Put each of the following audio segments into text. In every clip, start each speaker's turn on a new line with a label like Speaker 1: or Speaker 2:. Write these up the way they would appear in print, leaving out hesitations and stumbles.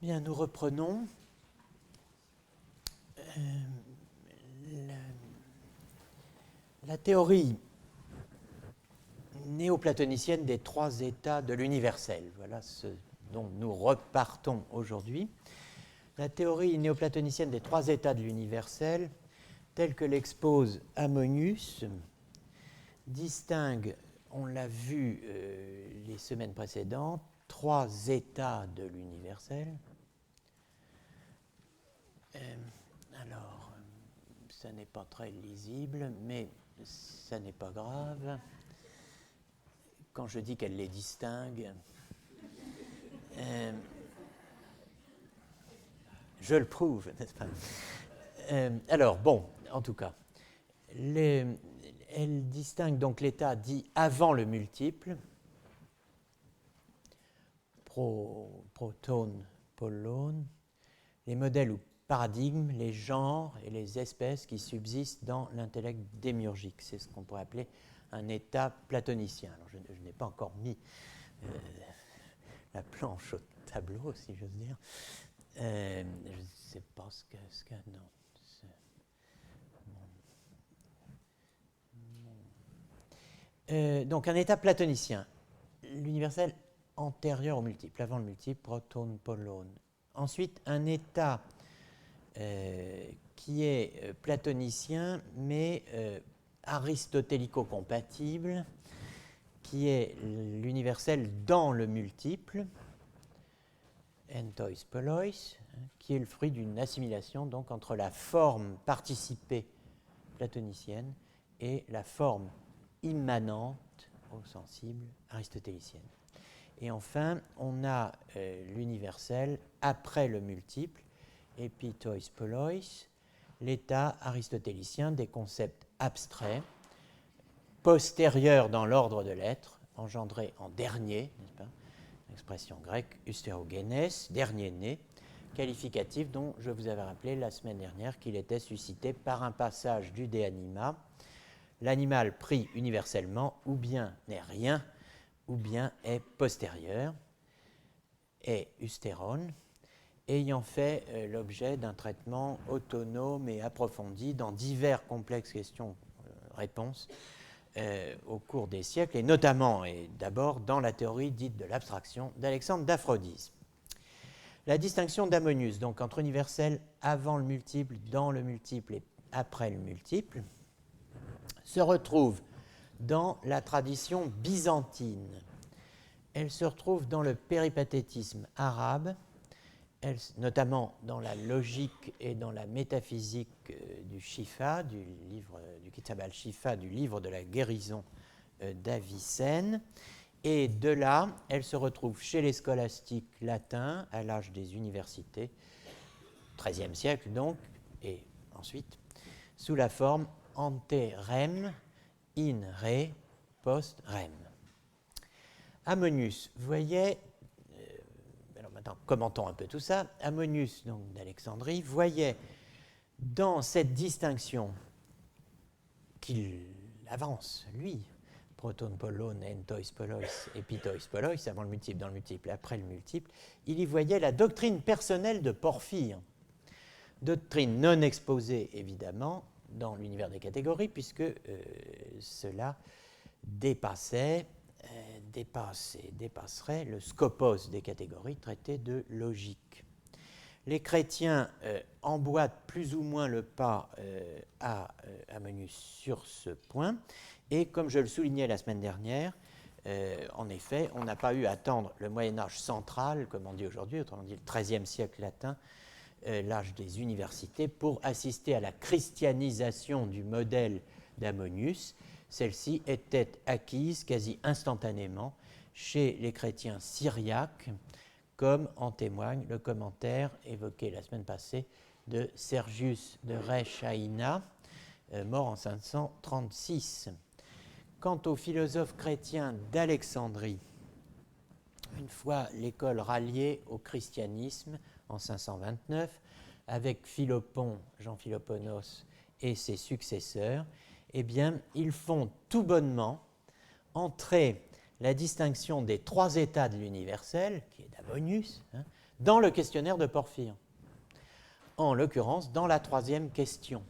Speaker 1: Bien, nous reprenons. La théorie néoplatonicienne des trois états de l'universel. Voilà ce dont nous repartons aujourd'hui. La théorie néoplatonicienne des trois états de l'universel, telle que l'expose Ammonius, distingue, on l'a vu les semaines précédentes, trois états de l'universel. Alors, ça n'est pas très lisible, mais ça n'est pas grave. Quand je dis qu'elle les distingue, je le prouve, n'est-ce pas? Alors, bon, en tout cas, elle distingue donc l'état dit avant le multiple, protone, polone, les modèles ou paradigmes, les genres et les espèces qui subsistent dans l'intellect démiurgique. C'est ce qu'on pourrait appeler un état platonicien. Alors, je n'ai pas encore mis la planche au tableau, si j'ose dire. Je ne sais pas ce que non. Donc un état platonicien, l'universel antérieur au multiple, avant le multiple, protone, polone. Ensuite, un état qui est platonicien, mais aristotélico-compatible, qui est l'universel dans le multiple, entois polois, qui est le fruit d'une assimilation donc entre la forme participée platonicienne et la forme immanente au sensible aristotélicienne. Et enfin, on a l'universel après le multiple, epitois polois, l'état aristotélicien des concepts abstraits, postérieurs dans l'ordre de l'être, engendrés en dernier, n'est-ce pas? L'expression grecque usthérogenes, dernier né, qualificatif dont je vous avais rappelé la semaine dernière qu'il était suscité par un passage du De Anima. L'animal pris universellement ou bien n'est rien, ou bien est postérieur, est ustérone, ayant fait l'objet d'un traitement autonome et approfondi dans divers complexes questions-réponses au cours des siècles, et notamment et d'abord dans la théorie dite de l'abstraction d'Alexandre d'Aphrodise. La distinction d'Ammonius, donc entre universel avant le multiple, dans le multiple et après le multiple, se retrouve dans la tradition byzantine. Elle se retrouve dans le péripatétisme arabe, notamment dans la logique et dans la métaphysique du Shifa, du Kitab al-Shifa, du livre de la guérison d'Avicenne. Et de là, elle se retrouve chez les scolastiques latins à l'âge des universités, XIIIe siècle donc, et ensuite, sous la forme ante rem, in re, post rem. Ammonius voyait, alors maintenant commentons un peu tout ça, Ammonius donc d'Alexandrie voyait dans cette distinction qu'il avance, lui, protone polone, entois polois, epitois polois, avant le multiple, dans le multiple, après le multiple, il y voyait la doctrine personnelle de Porphyre, doctrine non exposée évidemment dans l'univers des catégories, puisque cela dépasserait le scopos des catégories traitées de logique. Les chrétiens emboîtent plus ou moins le pas à Ammonius sur ce point, et comme je le soulignais la semaine dernière, en effet, on n'a pas eu à attendre le Moyen-Âge central, comme on dit aujourd'hui, autrement dit le XIIIe siècle latin, l'âge des universités, pour assister à la christianisation du modèle d'Ammonius. Celle-ci était acquise quasi instantanément chez les chrétiens syriaques, comme en témoigne le commentaire évoqué la semaine passée de Sergius de Rechaïna, mort en 536. Quant aux philosophes chrétiens d'Alexandrie, une fois l'école ralliée au christianisme en 529, avec Philopon, Jean Philoponos et ses successeurs, eh bien, ils font tout bonnement entrer la distinction des trois états de l'universel, qui est d'Ammonius, dans le questionnaire de Porphyre, en l'occurrence dans la troisième question.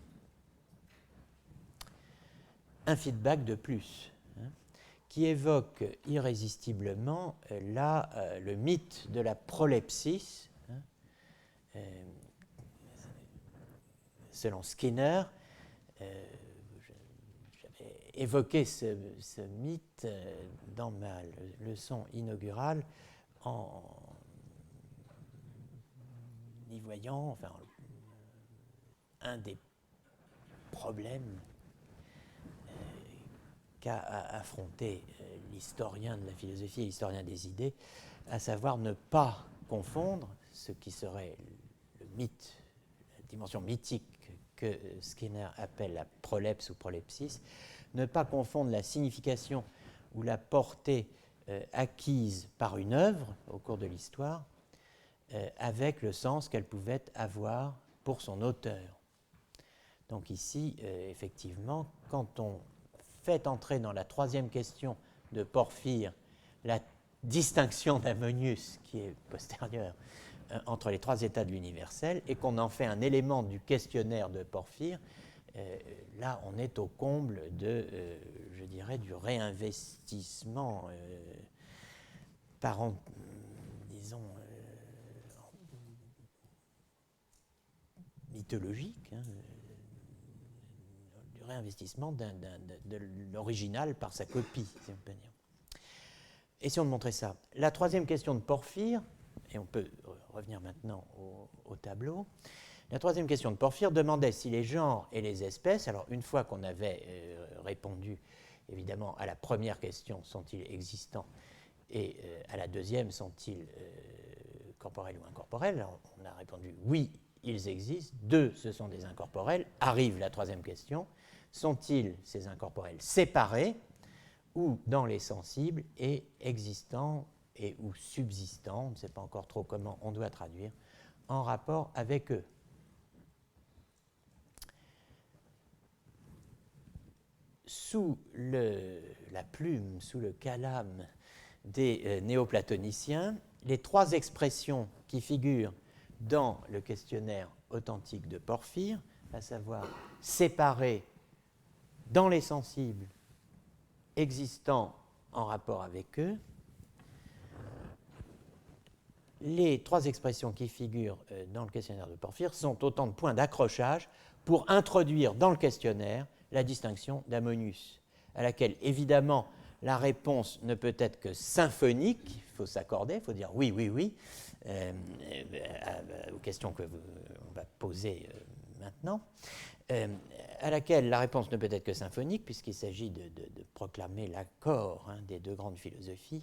Speaker 1: Un feedback de plus, qui évoque irrésistiblement le mythe de la prolepsis. Selon Skinner, j'avais évoqué ce mythe dans ma leçon inaugurale en y voyant un des problèmes qu'a affronté l'historien de la philosophie et l'historien des idées, à savoir ne pas confondre ce qui serait le mythe, la dimension mythique que Skinner appelle la prolepse ou prolepsis, ne pas confondre la signification ou la portée acquise par une œuvre au cours de l'histoire avec le sens qu'elle pouvait avoir pour son auteur. Donc ici, effectivement, quand on fait entrer dans la troisième question de Porphyre la distinction d'Ammonius, qui est postérieure, entre les trois états de l'universel, et qu'on en fait un élément du questionnaire de Porphyre, là, on est au comble je dirais, du réinvestissement disons, mythologique, du réinvestissement de l'original par sa copie, si on peut dire. Essayons de montrer ça. La troisième question de Porphyre, et on peut revenir maintenant au tableau, la troisième question de Porphyre demandait si les genres et les espèces, alors une fois qu'on avait répondu évidemment à la première question, sont-ils existants, et à la deuxième, sont-ils corporels ou incorporels, alors, on a répondu oui, ils existent, deux, ce sont des incorporels, arrive la troisième question, sont-ils ces incorporels séparés ou dans les sensibles et existants et ou subsistants, on ne sait pas encore trop comment on doit traduire, en rapport avec eux. Sous la plume, sous le calame des néoplatoniciens, les trois expressions qui figurent dans le questionnaire authentique de Porphyre, à savoir séparés dans les sensibles, existants en rapport avec eux, les trois expressions qui figurent dans le questionnaire de Porphyre sont autant de points d'accrochage pour introduire dans le questionnaire la distinction d'Ammonius, à laquelle évidemment la réponse ne peut être que symphonique, il faut s'accorder, il faut dire oui, oui, oui, aux questions qu'on va poser maintenant, à laquelle la réponse ne peut être que symphonique, puisqu'il s'agit de proclamer l'accord des deux grandes philosophies,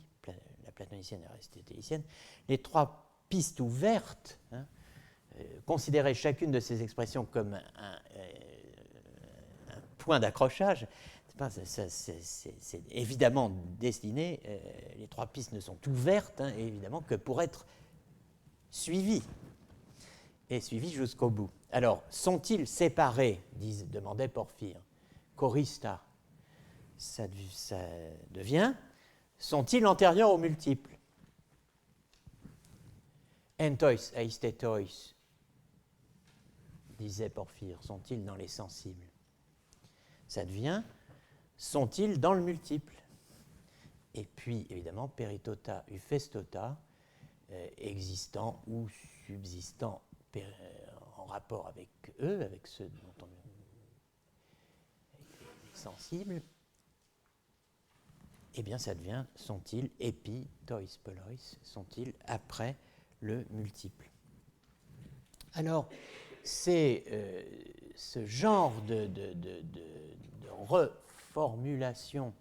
Speaker 1: la platonicienne et l'aristotélicienne. Les trois pistes ouvertes, considérer chacune de ces expressions comme un point d'accrochage, c'est évidemment destiné, les trois pistes ne sont ouvertes, évidemment, que pour être suivies, et suivies jusqu'au bout. Alors, sont-ils séparés, demandait Porphyre, chorista, ça devient, sont-ils antérieurs aux multiples? Entois aistetois, disait Porphyre, sont-ils dans les sensibles? Ça devient, sont-ils dans le multiple? Et puis, évidemment, peritota ufestota, existant ou subsistant en rapport avec eux, avec ceux dont on est sensible, eh bien, ça devient, sont-ils epi tois polois, sont-ils après le multiple? Alors, c'est ce genre de reformulation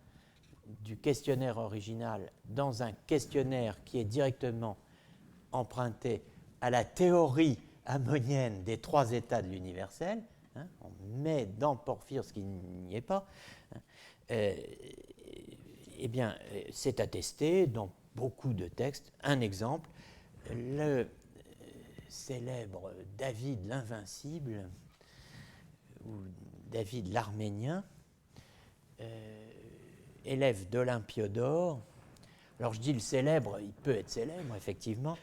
Speaker 1: du questionnaire original dans un questionnaire qui est directement emprunté à la théorie ammonienne des trois états de l'universel, on met dans Porphyre ce qui n'y est pas, eh bien, c'est attesté dans beaucoup de textes. Un exemple, le célèbre David l'Invincible, ou David l'Arménien, élève d'Olympiodore. Alors je dis le célèbre, il peut être célèbre, effectivement,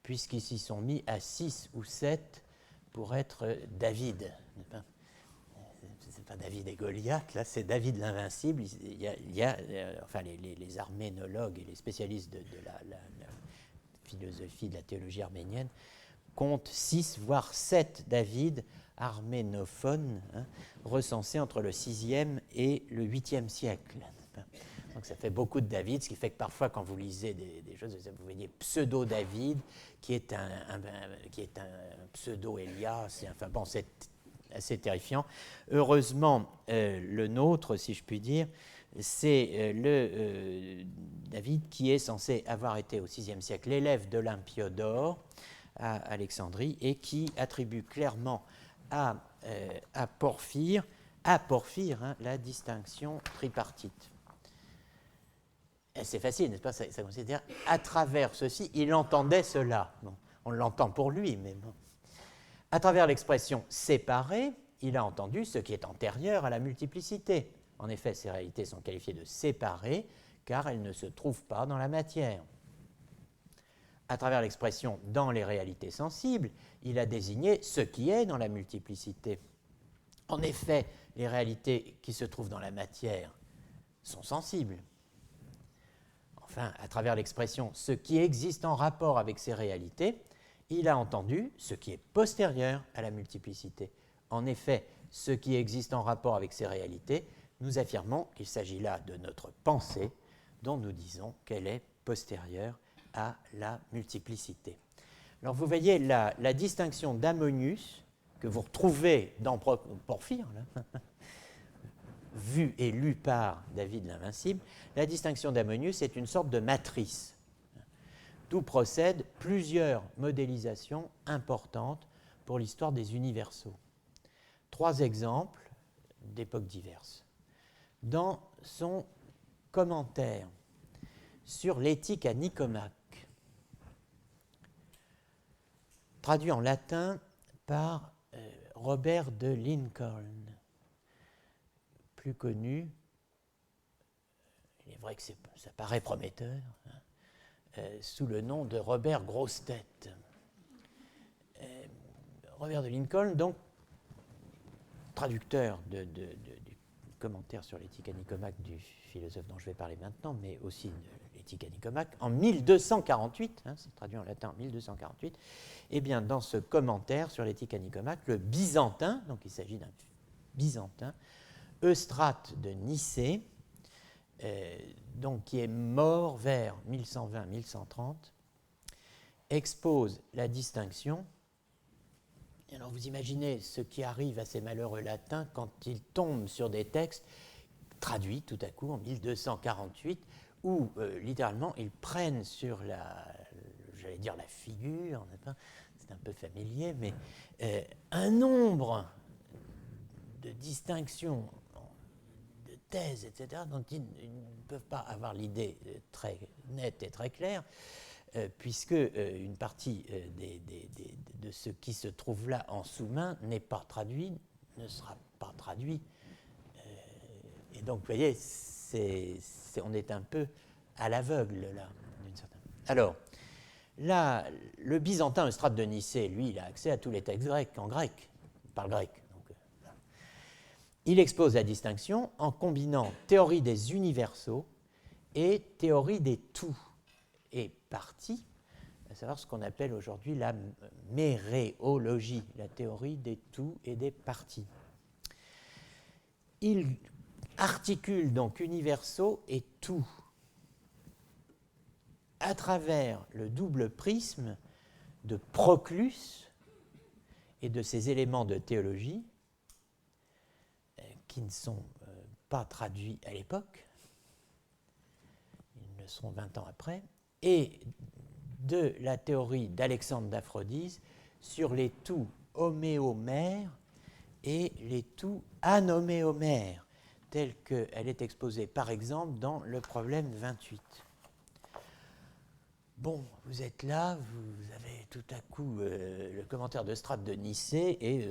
Speaker 1: puisqu'ils s'y sont mis à 6 ou 7 pour être David. C'est pas David et Goliath, là, c'est David l'invincible. Enfin, les arménologues et les spécialistes de la philosophie, de la théologie arménienne, comptent 6 voire 7 David arménophones, recensés entre le 6e et le 8e siècle. Donc ça fait beaucoup de David, ce qui fait que parfois quand vous lisez des choses, vous voyez pseudo-David, qui est un pseudo-Élias, enfin bon, c'est assez terrifiant. Heureusement, le nôtre, si je puis dire, c'est David qui est censé avoir été au VIe siècle l'élève d'Olympiodore à Alexandrie et qui attribue clairement à Porphyre, la distinction tripartite. Et c'est facile, n'est-ce pas? Ça consiste à dire, à travers ceci, il entendait cela. Bon, on l'entend pour lui, mais bon. À travers l'expression séparée, il a entendu ce qui est antérieur à la multiplicité. En effet, ces réalités sont qualifiées de séparées, car elles ne se trouvent pas dans la matière. À travers l'expression dans les réalités sensibles, il a désigné ce qui est dans la multiplicité. En effet, les réalités qui se trouvent dans la matière sont sensibles. Enfin, à travers l'expression ce qui existe en rapport avec ces réalités, il a entendu ce qui est postérieur à la multiplicité. En effet, ce qui existe en rapport avec ces réalités, nous affirmons qu'il s'agit là de notre pensée, dont nous disons qu'elle est postérieure à la multiplicité. Alors vous voyez la distinction d'Ammonius, que vous retrouvez dans Porphyre, là, vue et lue par David l'Invincible, la distinction d'Ammonius est une sorte de matrice, d'où procèdent plusieurs modélisations importantes pour l'histoire des universaux. 3 exemples d'époques diverses. Dans son commentaire sur l'éthique à Nicomaque, traduit en latin par Robert de Lincoln, plus connu, il est vrai que ça paraît prometteur, sous le nom de Robert Grossetête. Robert de Lincoln, donc, traducteur du commentaire sur l'éthique à Nicomaque du philosophe dont je vais parler maintenant, mais aussi de l'éthique à Nicomaque, en 1248, c'est traduit en latin en 1248, et bien dans ce commentaire sur l'éthique à Nicomaque, le byzantin, donc il s'agit d'un byzantin, Eustrate de Nicée, donc qui est mort vers 1120-1130, expose la distinction. Et alors vous imaginez ce qui arrive à ces malheureux latins quand ils tombent sur des textes traduits tout à coup en 1248, où littéralement ils prennent sur j'allais dire la figure, c'est un peu familier, mais un nombre de distinctions, de thèses, etc., dont ils ne peuvent pas avoir l'idée très nette et très claire, puisque une partie de ce qui se trouve là en sous-main n'est pas traduit, ne sera pas traduit. Et donc, vous voyez, on est un peu à l'aveugle, là. Alors, là, le byzantin Eustrate de Nicée, lui, il a accès à tous les textes grecs, en grec, il parle grec. Il expose la distinction en combinant théorie des universaux et théorie des tout et parties, à savoir ce qu'on appelle aujourd'hui la méréologie, la théorie des tout et des parties. Il articule donc universaux et tout à travers le double prisme de Proclus et de ses éléments de théologie qui ne sont pas traduits à l'époque, ils le seront 20 ans après, et de la théorie d'Alexandre d'Aphrodise sur les tout homéomères et les tout anoméomères, telle qu'elle est exposée par exemple dans le problème 28. Bon, vous êtes là, vous avez tout à coup le commentaire de Strate de Nicée et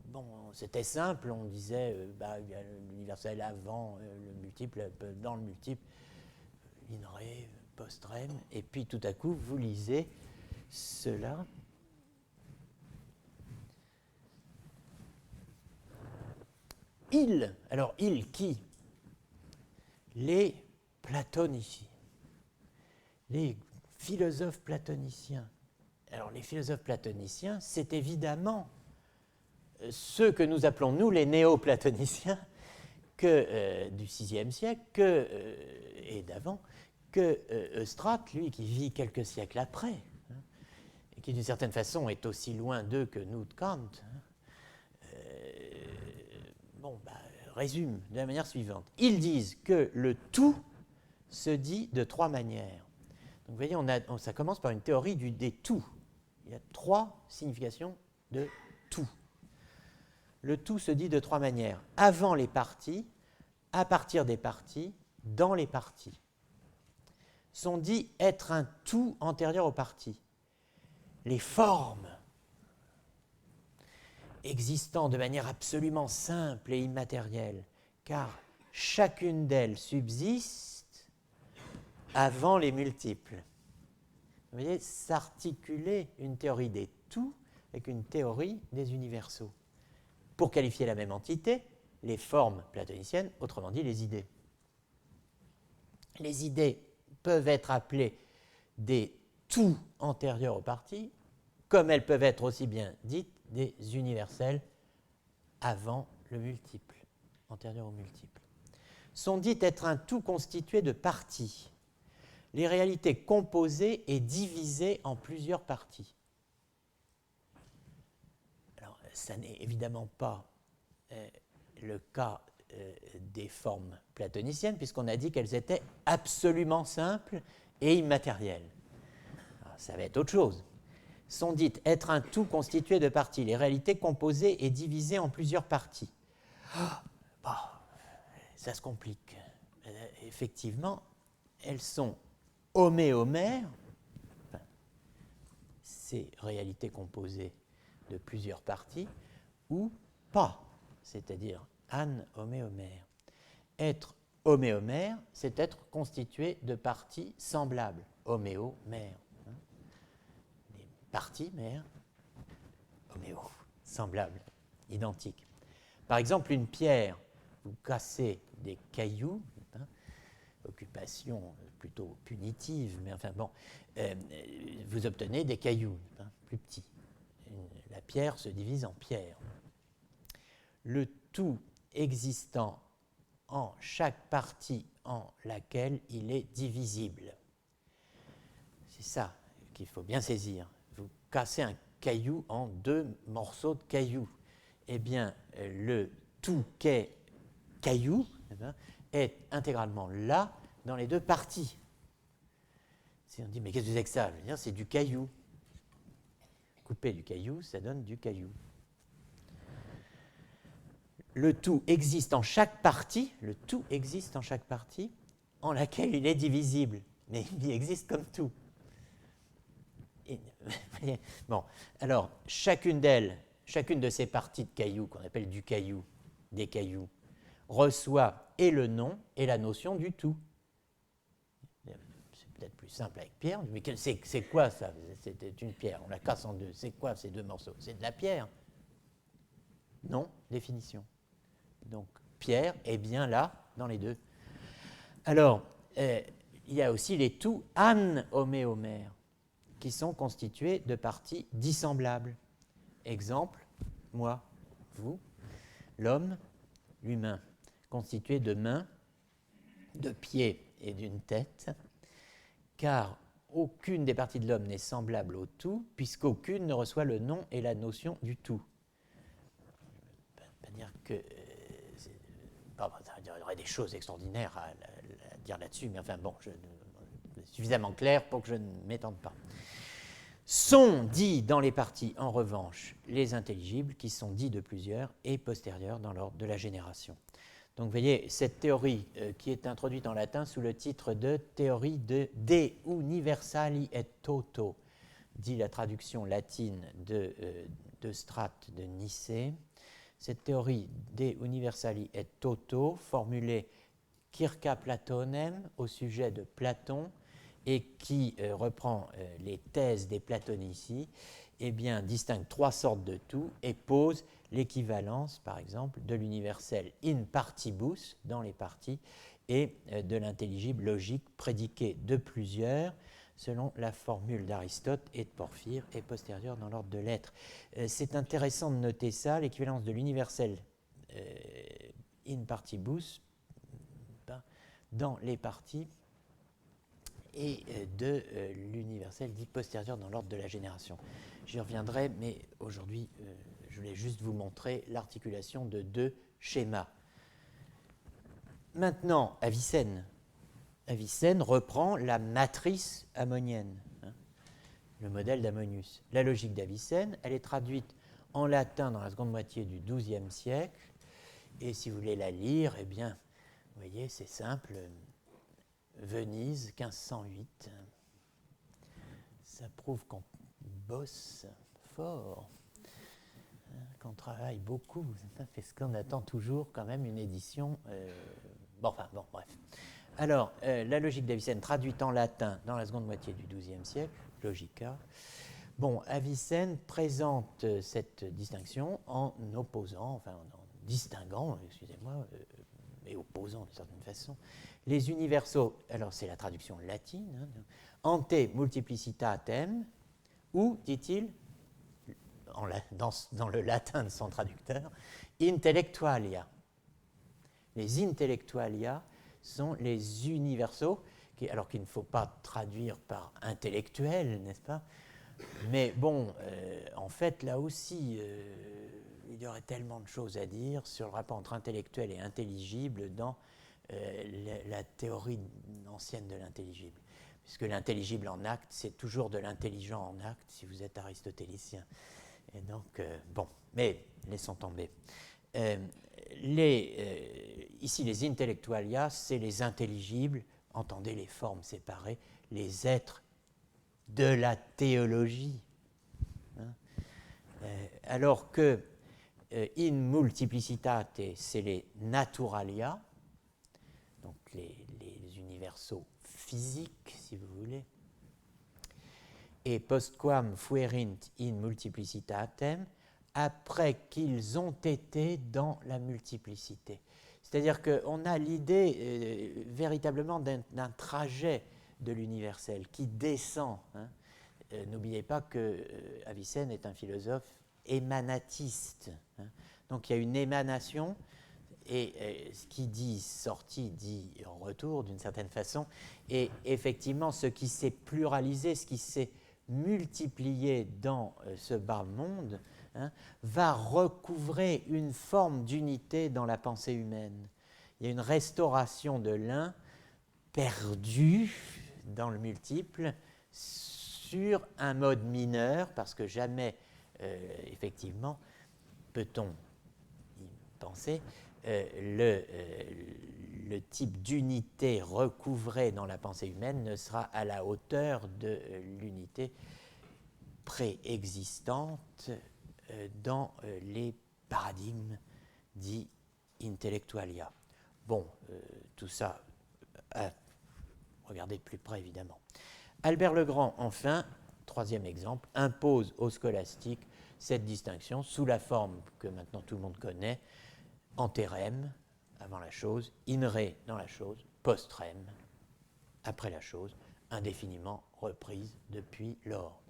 Speaker 1: bon, c'était simple, on disait il y a l'universel avant le multiple, dans le multiple, in re, post rem, et puis tout à coup vous lisez cela. Alors ils qui? Les platoniciens, les philosophes platoniciens. Alors les philosophes platoniciens, c'est évidemment ceux que nous appelons, nous, les néo-platoniciens du VIe siècle, et d'avant, que Eustrate, lui, qui vit quelques siècles après, hein, et qui d'une certaine façon est aussi loin d'eux que nous de Kant, résume de la manière suivante. Ils disent que le tout se dit de trois manières. Donc vous voyez, ça commence par une théorie des tout. Il y a trois significations de tout. Le tout se dit de trois manières. Avant les parties, à partir des parties, dans les parties. Sont dit être un tout antérieur aux parties. Les formes existant de manière absolument simple et immatérielle, car chacune d'elles subsiste avant les multiples. Vous voyez, s'articuler une théorie des tout avec une théorie des universaux. Pour qualifier la même entité, les formes platoniciennes, autrement dit les idées. Les idées peuvent être appelées des tout antérieurs aux parties, comme elles peuvent être aussi bien dites des universels avant le multiple, antérieurs au multiple. Sont dites être un tout constitué de parties, les réalités composées et divisées en plusieurs parties. Alors, ça n'est évidemment pas le cas des formes platoniciennes, puisqu'on a dit qu'elles étaient absolument simples et immatérielles. Alors, ça va être autre chose. Sont dites être un tout constitué de parties, les réalités composées et divisées en plusieurs parties. Ça se complique. Effectivement, elles sont homéomères, ces réalités composées de plusieurs parties, ou pas, c'est-à-dire anhoméomères. Être homéomère, c'est être constitué de parties semblables, homéomères. Parties mères, homéo, semblables, identiques. Par exemple, une pierre, vous cassez des cailloux, occupation plutôt punitive, mais enfin bon, vous obtenez des cailloux plus petits. La pierre se divise en pierres. Le tout existant en chaque partie en laquelle il est divisible. C'est ça qu'il faut bien saisir. Vous cassez un caillou en deux morceaux de caillou. Eh bien, le tout qu'est caillou est intégralement là dans les deux parties. Si on dit, mais qu'est-ce que c'est que ça? Je veux dire, c'est du caillou. Couper du caillou, ça donne du caillou. Le tout existe en chaque partie, en laquelle il est divisible. Mais il existe comme tout. Bon, alors, chacune de ces parties de cailloux, qu'on appelle du caillou, des cailloux, reçoit et le nom et la notion du tout. C'est peut-être plus simple avec pierre, mais c'est quoi ça? C'était une pierre, on la casse en deux. C'est quoi ces deux morceaux? C'est de la pierre. Non, définition. Donc, pierre est bien là, dans les deux. Alors, il y a aussi les tout anhoméomères, qui sont constitués de parties dissemblables. Exemple, moi, vous, l'homme, l'humain, constitué de mains, de pieds et d'une tête, car aucune des parties de l'homme n'est semblable au tout, puisqu'aucune ne reçoit le nom et la notion du tout. Je ne peux pas dire que... il y aurait des choses extraordinaires à dire là-dessus, mais enfin bon, c'est suffisamment clair pour que je ne m'étende pas. Sont dits dans les parties, en revanche, les intelligibles, qui sont dits de plusieurs et postérieurs dans l'ordre de la génération. Donc vous voyez, cette théorie qui est introduite en latin sous le titre de théorie de universali et toto, dit la traduction latine d'Eustrate de Nicée. Cette théorie de universali et toto, formulée Circa Platonem au sujet de Platon, et qui reprend les thèses des platonici, eh bien, distingue trois sortes de tout et pose l'équivalence, par exemple, de l'universel in partibus, dans les parties, et de l'intelligible logique prédiqué de plusieurs, selon la formule d'Aristote et de Porphyre, et postérieure dans l'ordre de l'être. C'est intéressant de noter ça, l'équivalence de l'universel in partibus, dans les parties, et de l'universel dit postérieur dans l'ordre de la génération. J'y reviendrai, mais aujourd'hui, je voulais juste vous montrer l'articulation de deux schémas. Maintenant, Avicenne. Avicenne reprend la matrice ammonienne, le modèle d'Ammonius. La logique d'Avicenne, elle est traduite en latin dans la seconde moitié du XIIe siècle, et si vous voulez la lire, eh bien, vous voyez, c'est simple. Venise, 1508. Ça prouve qu'on bosse fort, qu'on travaille beaucoup, parce qu'on attend toujours quand même une édition. Bon, bref. Alors, la logique d'Avicenne traduite en latin dans la seconde moitié du XIIe siècle, Logica. Bon, Avicenne présente cette distinction en opposant, enfin en distinguant, excusez-moi, et opposant d'une certaine façon, les universaux, alors c'est la traduction latine, ante multiplicitatem, ou, dit-il, dans le latin de son traducteur, intellectualia. Les intellectualia sont les universaux, alors qu'il ne faut pas traduire par intellectuel, n'est-ce pas? Mais bon, en fait, là aussi, il y aurait tellement de choses à dire sur le rapport entre intellectuel et intelligible dans la théorie ancienne de l'intelligible. Puisque l'intelligible en acte, c'est toujours de l'intelligent en acte, si vous êtes aristotélicien. Et donc, bon, mais laissons tomber. Ici, les intellectualia, c'est les intelligibles, entendez les formes séparées, les êtres de la théologie. Alors que in multiplicitate, c'est les naturalia, donc les universaux physiques, si vous voulez, et postquam fuerint in multiplicitatem, après qu'ils ont été dans la multiplicité. C'est-à-dire qu'on a l'idée véritablement d'un trajet de l'universel qui descend. N'oubliez pas que Avicenne est un philosophe émanatiste. Donc il y a une émanation, et ce qui dit sortie dit en retour d'une certaine façon, et effectivement ce qui s'est pluralisé, ce qui s'est multiplié dans ce bas monde, va recouvrer une forme d'unité dans la pensée humaine. Il y a une restauration de l'un perdu dans le multiple sur un mode mineur, parce que jamais, effectivement, peut-on y penser, le type d'unité recouvrée dans la pensée humaine ne sera à la hauteur de l'unité préexistante dans les paradigmes dits intellectualia. Bon, tout ça, regardez de plus près évidemment. Albert le Grand, enfin, troisième exemple, impose aux scolastiques cette distinction sous la forme que maintenant tout le monde connaît, anterem, avant la chose, in re, dans la chose, post rem, après la chose, indéfiniment reprise depuis lors.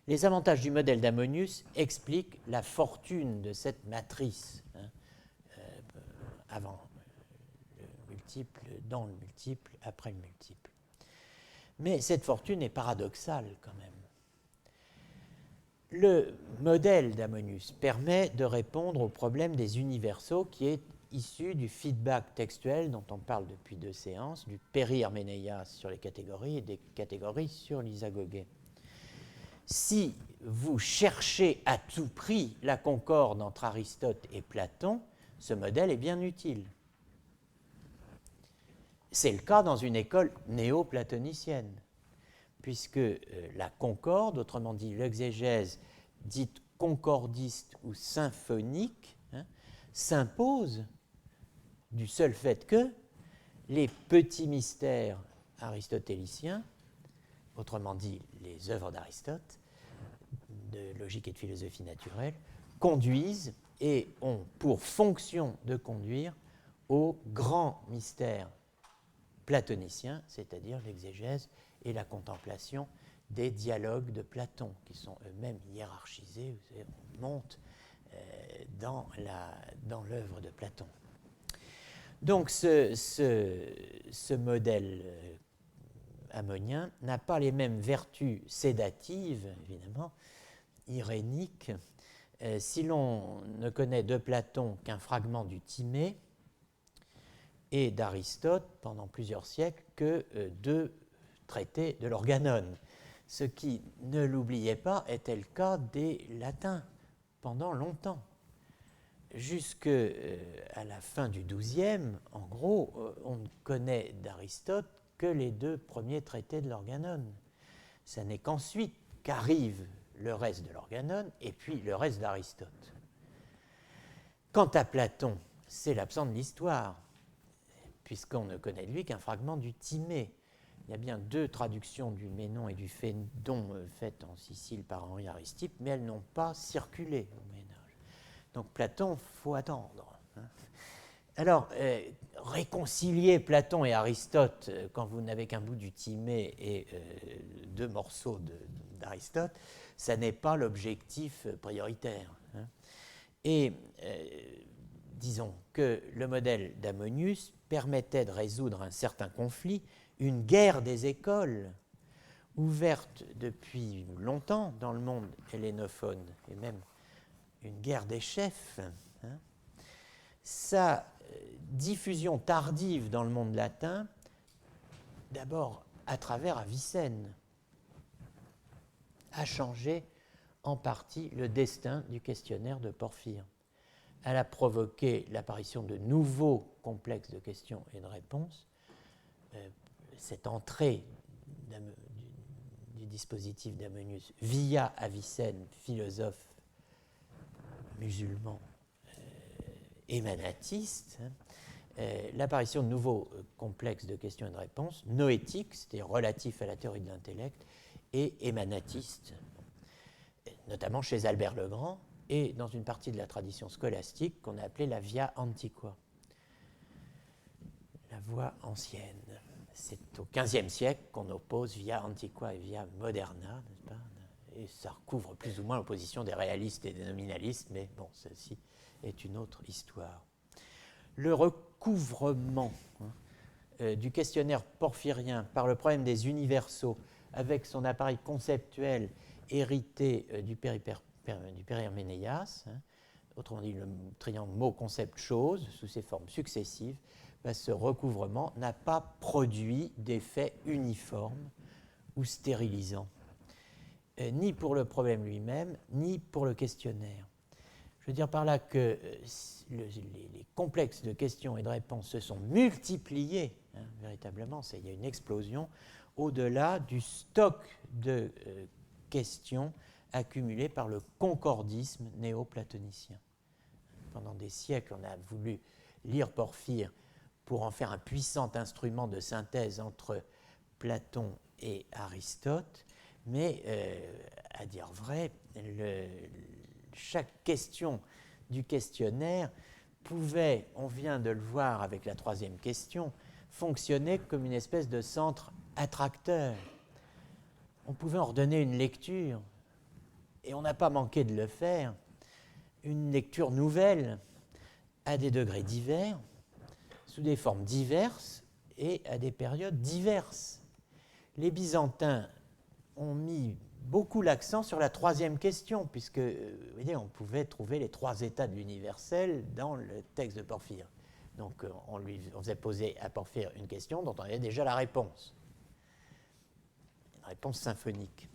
Speaker 1: Les avantages du modèle d'Ammonius expliquent la fortune de cette matrice, avant le multiple, dans le multiple, après le multiple. Mais cette fortune est paradoxale quand même. Le modèle d'Ammonius permet de répondre au problème des universaux qui est issu du feedback textuel dont on parle depuis 2 séances, du périherménéia sur les catégories et des catégories sur l'isagogé. Si vous cherchez à tout prix la concorde entre Aristote et Platon, ce modèle est bien utile. C'est le cas dans une école néo-platonicienne, puisque la concorde, autrement dit l'exégèse dite concordiste ou symphonique, s'impose du seul fait que les petits mystères aristotéliciens, autrement dit les œuvres d'Aristote, de logique et de philosophie naturelle, conduisent et ont pour fonction de conduire au grand mystère platonicien, c'est-à-dire l'exégèse et la contemplation des dialogues de Platon, qui sont eux-mêmes hiérarchisés, vous savez, on monte dans l'œuvre de Platon. Donc ce modèle ammonien n'a pas les mêmes vertus sédatives, évidemment, iréniques, si l'on ne connaît de Platon qu'un fragment du Timée et d'Aristote pendant plusieurs siècles que deux traités de l'Organon. Ce qui, ne l'oubliez pas, était le cas des latins pendant longtemps. Jusqu'à la fin du XIIe, en gros, on ne connaît d'Aristote que les deux premiers traités de l'Organon. Ce n'est qu'ensuite qu'arrive le reste de l'Organon et puis le reste d'Aristote. Quant à Platon, c'est l'absent de l'histoire, puisqu'on ne connaît de lui qu'un fragment du Timée. Il y a bien deux traductions du Ménon et du Phédon faites en Sicile par Henri Aristippe, mais elles n'ont pas circulé au Moyen-Âge. Donc Platon, il faut attendre. Alors, réconcilier Platon et Aristote quand vous n'avez qu'un bout du Timée et deux morceaux d'Aristote, ça n'est pas l'objectif prioritaire. Et disons que le modèle d'Ammonius permettait de résoudre un certain conflit, une guerre des écoles ouverte depuis longtemps dans le monde hellénophone, et même une guerre des chefs. Sa diffusion tardive dans le monde latin, d'abord à travers Avicenne, a changé en partie le destin du questionnaire de Porphyre. Elle a provoqué l'apparition de nouveaux complexes de questions et de réponses. Cette entrée du dispositif d'Ammonius via Avicenne, philosophe musulman émanatiste, l'apparition de nouveaux complexes de questions et de réponses, noétiques, c'est-à-dire relatifs à la théorie de l'intellect, et émanatistes, notamment chez Albert le Grand, et dans une partie de la tradition scolastique qu'on a appelée la Via Antiqua, la voie ancienne. C'est au XVe siècle qu'on oppose Via Antiqua et Via Moderna, n'est-ce pas ? Et ça recouvre plus ou moins l'opposition des réalistes et des nominalistes, mais bon, celle-ci est une autre histoire. Le recouvrement du questionnaire porphyrien par le problème des universaux avec son appareil conceptuel hérité du Périherménéas, autrement dit le triangle mot-concept-chose sous ses formes successives, ce recouvrement n'a pas produit d'effet uniforme ou stérilisant, ni pour le problème lui-même, ni pour le questionnaire. Je veux dire par là que les complexes de questions et de réponses se sont multipliés, véritablement, il y a une explosion, au-delà du stock de questions accumulées par le concordisme néo-platonicien. Pendant des siècles, on a voulu lire Porphyre pour en faire un puissant instrument de synthèse entre Platon et Aristote, mais à dire vrai, chaque question du questionnaire pouvait, on vient de le voir avec la troisième question, fonctionner comme une espèce de centre attracteur. On pouvait en redonner une lecture, et on n'a pas manqué de le faire, une lecture nouvelle, à des degrés divers, sous des formes diverses et à des périodes diverses. Les Byzantins ont mis beaucoup l'accent sur la troisième question, puisque vous voyez, on pouvait trouver les trois états de l'universel dans le texte de Porphyre. Donc on faisait poser à Porphyre une question dont on avait déjà la réponse. Une réponse symphonique.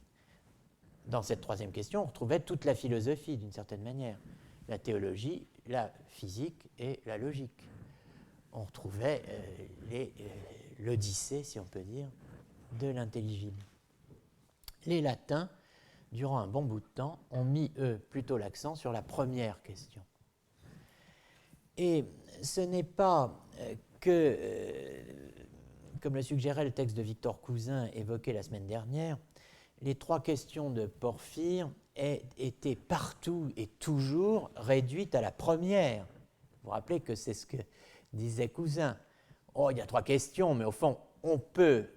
Speaker 1: Dans cette troisième question, on retrouvait toute la philosophie, d'une certaine manière. La théologie, la physique et la logique. On retrouvait l'Odyssée, si on peut dire, de l'intelligible. Les latins, durant un bon bout de temps, ont mis, eux, plutôt l'accent sur la première question. Et ce n'est pas que comme le suggérait le texte de Victor Cousin évoqué la semaine dernière, les 3 questions de Porphyre étaient partout et toujours réduites à la première. Vous vous rappelez que c'est ce que disait Cousin. Oh, il y a 3 questions, mais au fond, on peut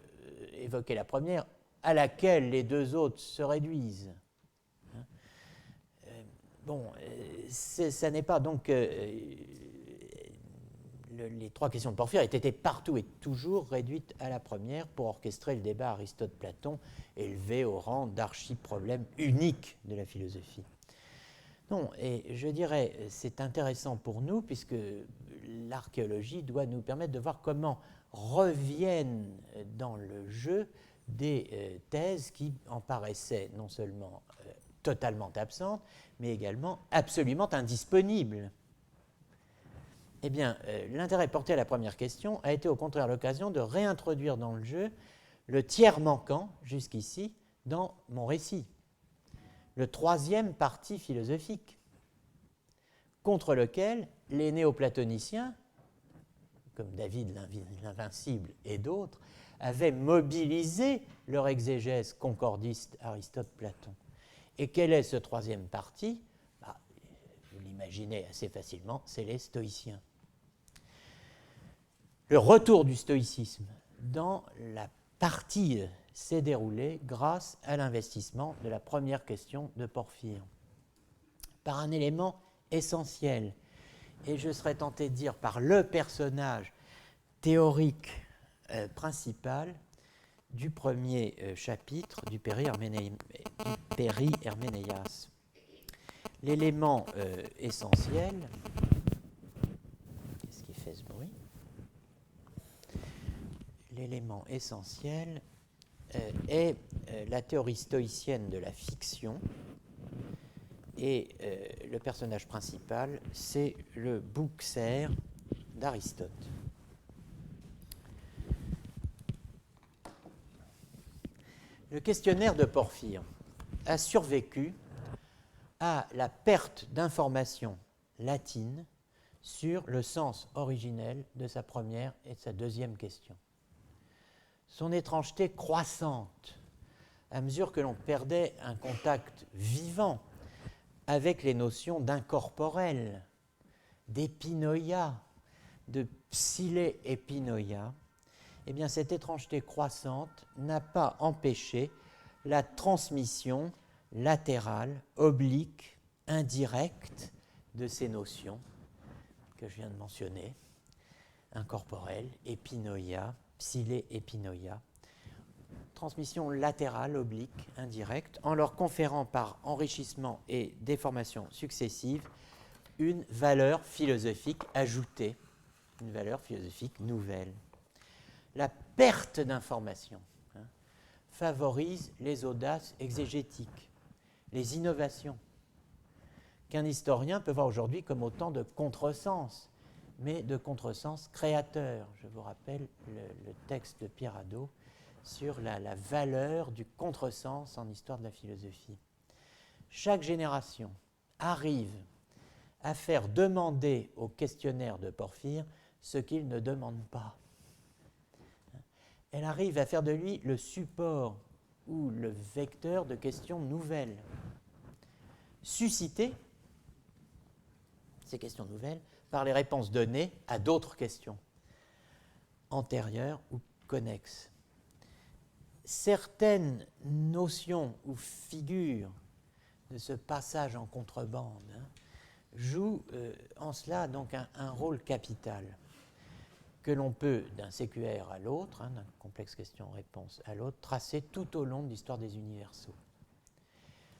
Speaker 1: évoquer la première, à laquelle les 2 autres se réduisent. Ça n'est pas donc... les 3 questions de Porphyre étaient partout et toujours réduites à la première pour orchestrer le débat Aristote-Platon, élevé au rang d'archi-problème unique de la philosophie. Non, et je dirais, c'est intéressant pour nous, puisque l'archéologie doit nous permettre de voir comment reviennent dans le jeu des thèses qui en paraissaient non seulement totalement absentes, mais également absolument indisponibles. Eh bien, l'intérêt porté à la première question a été au contraire l'occasion de réintroduire dans le jeu le tiers manquant, jusqu'ici, dans mon récit, le 3e parti philosophique, contre lequel les néoplatoniciens, comme David l'Invincible et d'autres, avaient mobilisé leur exégèse concordiste Aristote-Platon. Et quel est ce 3e parti ? Vous l'imaginez assez facilement, c'est les stoïciens. Le retour du stoïcisme dans la partie s'est déroulé grâce à l'investissement de la première question de Porphyre, par un élément essentiel, et je serais tenté de dire par le personnage théorique principal du premier chapitre du Péri-Herménéas. L'élément essentiel, qu'est-ce qui fait ce bruit ? L'élément essentiel est la théorie stoïcienne de la fiction, et le personnage principal, c'est le Bouxer d'Aristote. Le questionnaire de Porphyre a survécu à la perte d'informations latines sur le sens originel de sa première et de sa deuxième question. Son étrangeté croissante à mesure que l'on perdait un contact vivant avec les notions d'incorporel, d'épinoïa, de psylé-épinoïa, eh bien cette étrangeté croissante n'a pas empêché la transmission latérale, oblique, indirecte de ces notions que je viens de mentionner, incorporel, épinoïa, psylé-épinoïa, transmission latérale, oblique, indirecte, en leur conférant par enrichissement et déformation successive une valeur philosophique ajoutée, une valeur philosophique nouvelle. La perte d'information favorise les audaces exégétiques, les innovations, qu'un historien peut voir aujourd'hui comme autant de contresens, mais de contresens créateurs. Je vous rappelle le texte de Pierre Hadot sur la valeur du contresens en histoire de la philosophie. Chaque génération arrive à faire demander au questionnaire de Porphyre ce qu'il ne demande pas. Elle arrive à faire de lui le support ou le vecteur de questions nouvelles, suscitées, ces questions nouvelles, par les réponses données à d'autres questions, antérieures ou connexes. Certaines notions ou figures de ce passage en contrebande jouent en cela donc un rôle capital que l'on peut, d'un séquaire à l'autre, d'un complexe question-réponse à l'autre, tracer tout au long de l'histoire des universaux.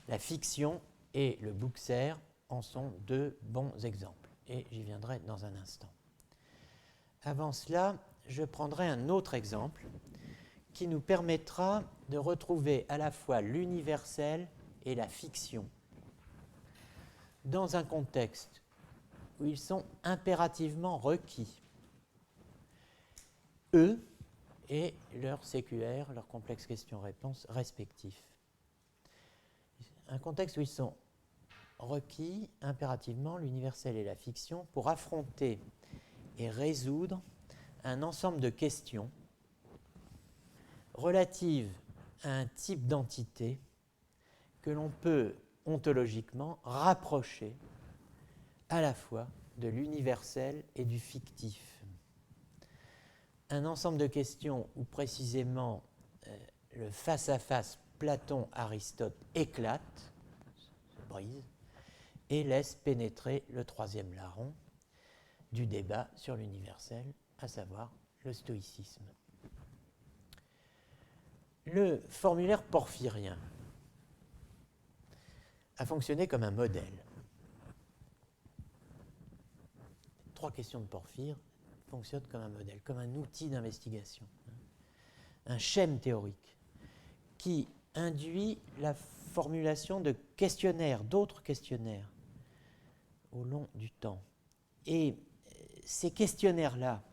Speaker 1: La fiction et le Bouxer en sont 2 bons exemples, et j'y viendrai dans un instant. Avant cela, je prendrai un autre exemple qui nous permettra de retrouver à la fois l'universel et la fiction dans un contexte où ils sont impérativement requis, eux et leur séquaire, leur complexe question-réponse respectifs. Un contexte où ils sont requis impérativement, l'universel et la fiction, pour affronter et résoudre un ensemble de questions relative à un type d'entité que l'on peut ontologiquement rapprocher à la fois de l'universel et du fictif. Un ensemble de questions où précisément le face-à-face Platon-Aristote éclate, se brise, et laisse pénétrer le troisième larron du débat sur l'universel, à savoir le stoïcisme. Le formulaire porphyrien a fonctionné comme un modèle. 3 questions de Porphyre fonctionnent comme un modèle, comme un outil d'investigation, un schème théorique qui induit la formulation de questionnaires, d'autres questionnaires, au long du temps. Et ces questionnaires-là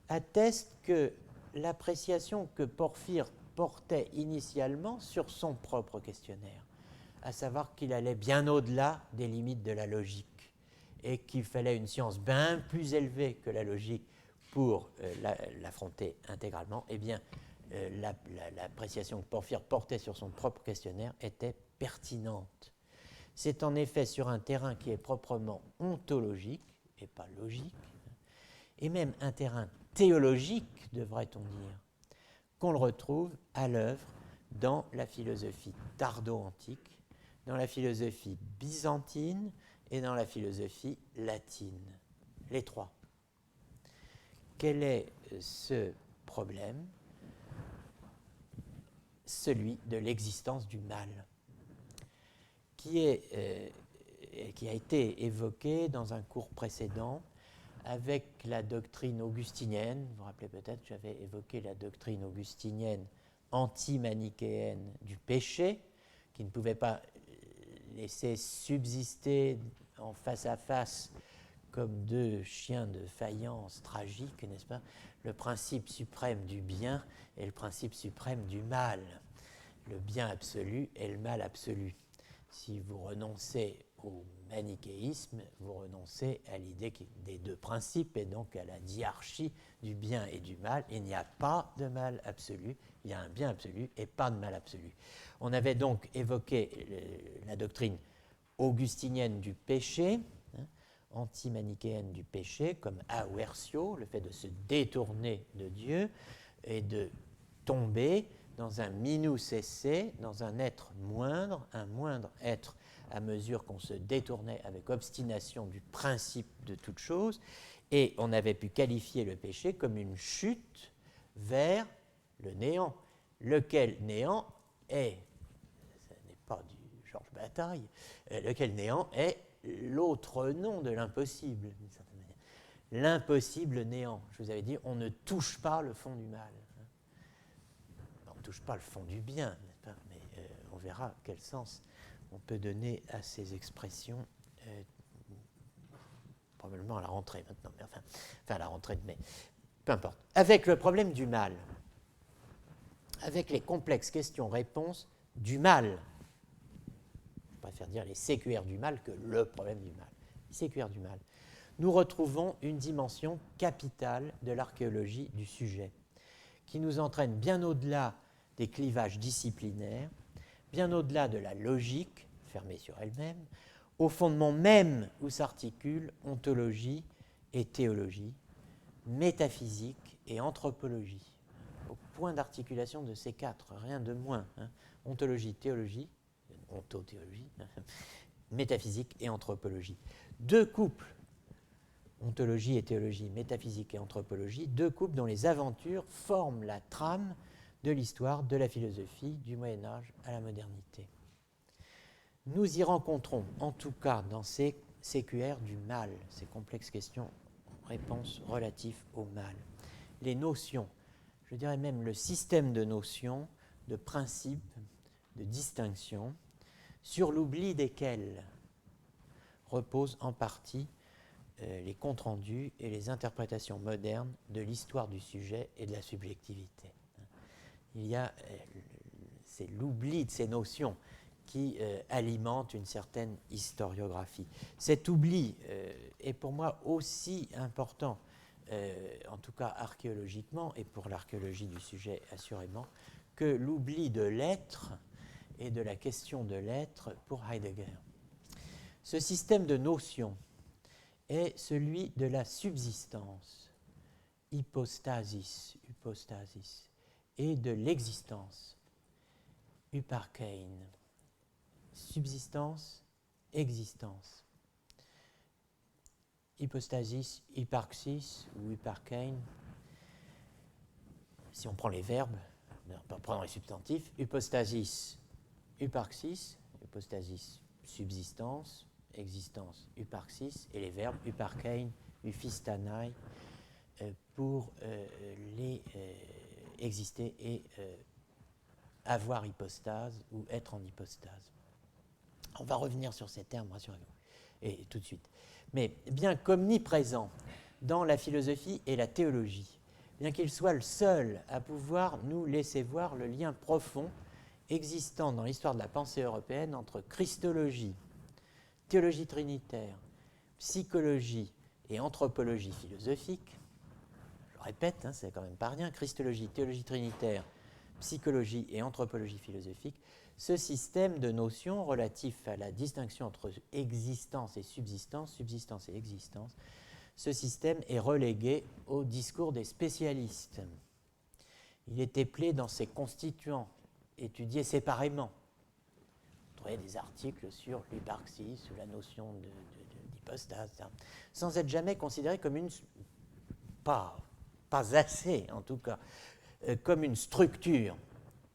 Speaker 1: attestent que l'appréciation que Porphyre portait initialement sur son propre questionnaire, à savoir qu'il allait bien au-delà des limites de la logique et qu'il fallait une science bien plus élevée que la logique pour l'affronter intégralement, eh bien, l'appréciation que Porphyre portait sur son propre questionnaire était pertinente. C'est en effet sur un terrain qui est proprement ontologique et pas logique, et même un terrain théologique, devrait-on dire, qu'on le retrouve à l'œuvre dans la philosophie tardo-antique, dans la philosophie byzantine et dans la philosophie latine. Les trois. Quel est ce problème? Celui de l'existence du mal, qui a été évoqué dans un cours précédent avec la doctrine augustinienne. Vous vous rappelez peut-être, j'avais évoqué la doctrine augustinienne anti-manichéenne du péché, qui ne pouvait pas laisser subsister en face à face comme deux chiens de faïence tragiques, n'est-ce pas, le principe suprême du bien et le principe suprême du mal, le bien absolu et le mal absolu. Si vous renoncez au manichéisme, vous renoncez à l'idée des deux principes et donc à la diarchie du bien et du mal. Il n'y a pas de mal absolu, il y a un bien absolu et pas de mal absolu. On avait donc évoqué la doctrine augustinienne du péché, anti-manichéenne du péché, comme aversio, le fait de se détourner de Dieu et de tomber dans un minus esse, dans un être moindre, un moindre être à mesure qu'on se détournait avec obstination du principe de toute chose, et on avait pu qualifier le péché comme une chute vers le néant, lequel néant est, ce n'est pas du Georges Bataille, lequel néant est l'autre nom de l'impossible, d'une certaine manière. L'impossible néant. Je vous avais dit, on ne touche pas le fond du mal. On ne touche pas le fond du bien, n'est-ce pas? Mais on verra quel sens on peut donner à ces expressions, probablement à la rentrée maintenant, mais enfin à la rentrée de mai. Peu importe. Avec le problème du mal, avec les complexes questions-réponses du mal, je préfère dire les séquères du mal que le problème du mal. Les séquères du mal. Nous retrouvons une dimension capitale de l'archéologie du sujet, qui nous entraîne bien au-delà des clivages disciplinaires, bien au-delà de la logique, fermée sur elle-même, au fondement même où s'articulent ontologie et théologie, métaphysique et anthropologie, au point d'articulation de ces quatre, rien de moins, ontologie, théologie, ontothéologie, métaphysique et anthropologie. Deux couples, ontologie et théologie, métaphysique et anthropologie, deux couples dont les aventures forment la trame de l'histoire de la philosophie du Moyen-Âge à la modernité. Nous y rencontrons, en tout cas dans ces séquères du mal, ces complexes questions-réponses relatifs au mal, les notions, je dirais même le système de notions, de principes, de distinctions, sur l'oubli desquels reposent en partie les comptes rendus et les interprétations modernes de l'histoire du sujet et de la subjectivité. Il y a c'est l'oubli de ces notions qui alimente une certaine historiographie. Cet oubli est pour moi aussi important, en tout cas archéologiquement, et pour l'archéologie du sujet assurément, que l'oubli de l'être et de la question de l'être pour Heidegger. Ce système de notions est celui de la subsistance, hypostasis, et de l'existence, hyparkein. Subsistance, existence. Hypostasis, hyparxis ou hyparkein. Si on prend les verbes, en prenant les substantifs, hypostasis, hyparxis, subsistance, existence, hyparxis, et les verbes hyparkein, hyphistanai, pour les exister et avoir hypostase ou être en hypostase. On va revenir sur ces termes, rassurez-vous, et tout de suite. Mais bien qu'omniprésent dans la philosophie et la théologie, bien qu'il soit le seul à pouvoir nous laisser voir le lien profond existant dans l'histoire de la pensée européenne entre christologie, théologie trinitaire, psychologie et anthropologie philosophique, je le répète, c'est quand même pas rien, christologie, théologie trinitaire, psychologie et anthropologie philosophique, ce système de notions relatifs à la distinction entre existence et subsistance et existence, ce système est relégué au discours des spécialistes. Il est éplé dans ses constituants, étudiés séparément. Vous trouvez des articles sur l'hyparxie, sur la notion d'hypostase, sans être jamais considéré comme une... pas assez en tout cas, comme une structure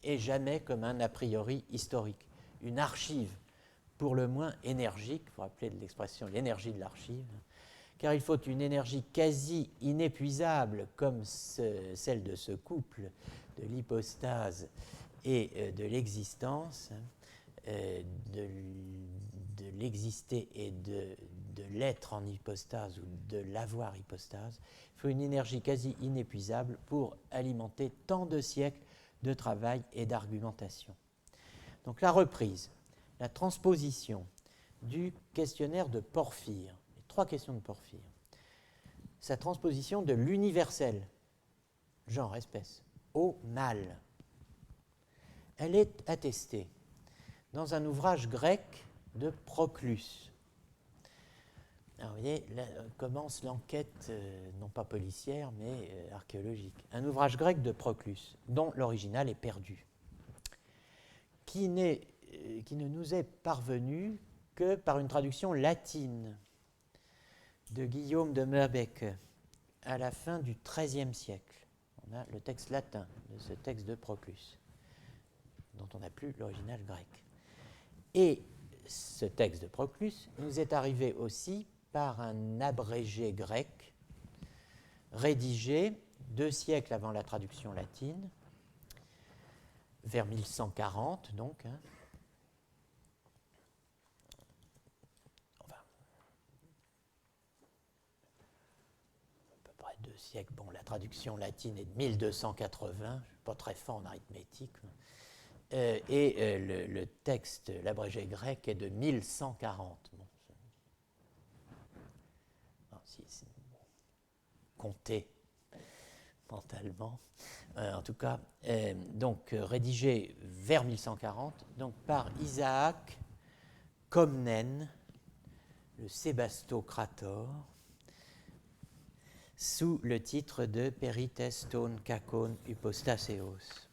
Speaker 1: et jamais comme un a priori historique, une archive pour le moins énergique, il faut rappeler de l'expression l'énergie de l'archive, car il faut une énergie quasi inépuisable comme celle de ce couple de l'hypostase et de l'existence, de l'exister et de l'être en hypostase ou de l'avoir hypostase. Il faut une énergie quasi inépuisable pour alimenter tant de siècles de travail et d'argumentation. Donc la reprise, la transposition du questionnaire de Porphyre, les 3 questions de Porphyre, sa transposition de l'universel, genre, espèce, au mal, elle est attestée dans un ouvrage grec de Proclus. Alors, vous voyez, là commence l'enquête, non pas policière, mais archéologique. Un ouvrage grec de Proclus, dont l'original est perdu, qui ne nous est parvenu que par une traduction latine de Guillaume de Merbecque à la fin du XIIIe siècle. On a le texte latin de ce texte de Proclus, dont on n'a plus l'original grec. Et ce texte de Proclus nous est arrivé aussi par un abrégé grec rédigé 2 siècles avant la traduction latine, vers 1140 donc, enfin, à peu près 2 siècles. Bon, la traduction latine est de 1280, je ne suis pas très fort en arithmétique, et le texte, l'abrégé grec, est de 1140. Bon, compter mentalement, en tout cas, donc rédigé vers 1140, donc par Isaac Comnène, le Sébastocrator, sous le titre de Perites ton kakon hypostaseos.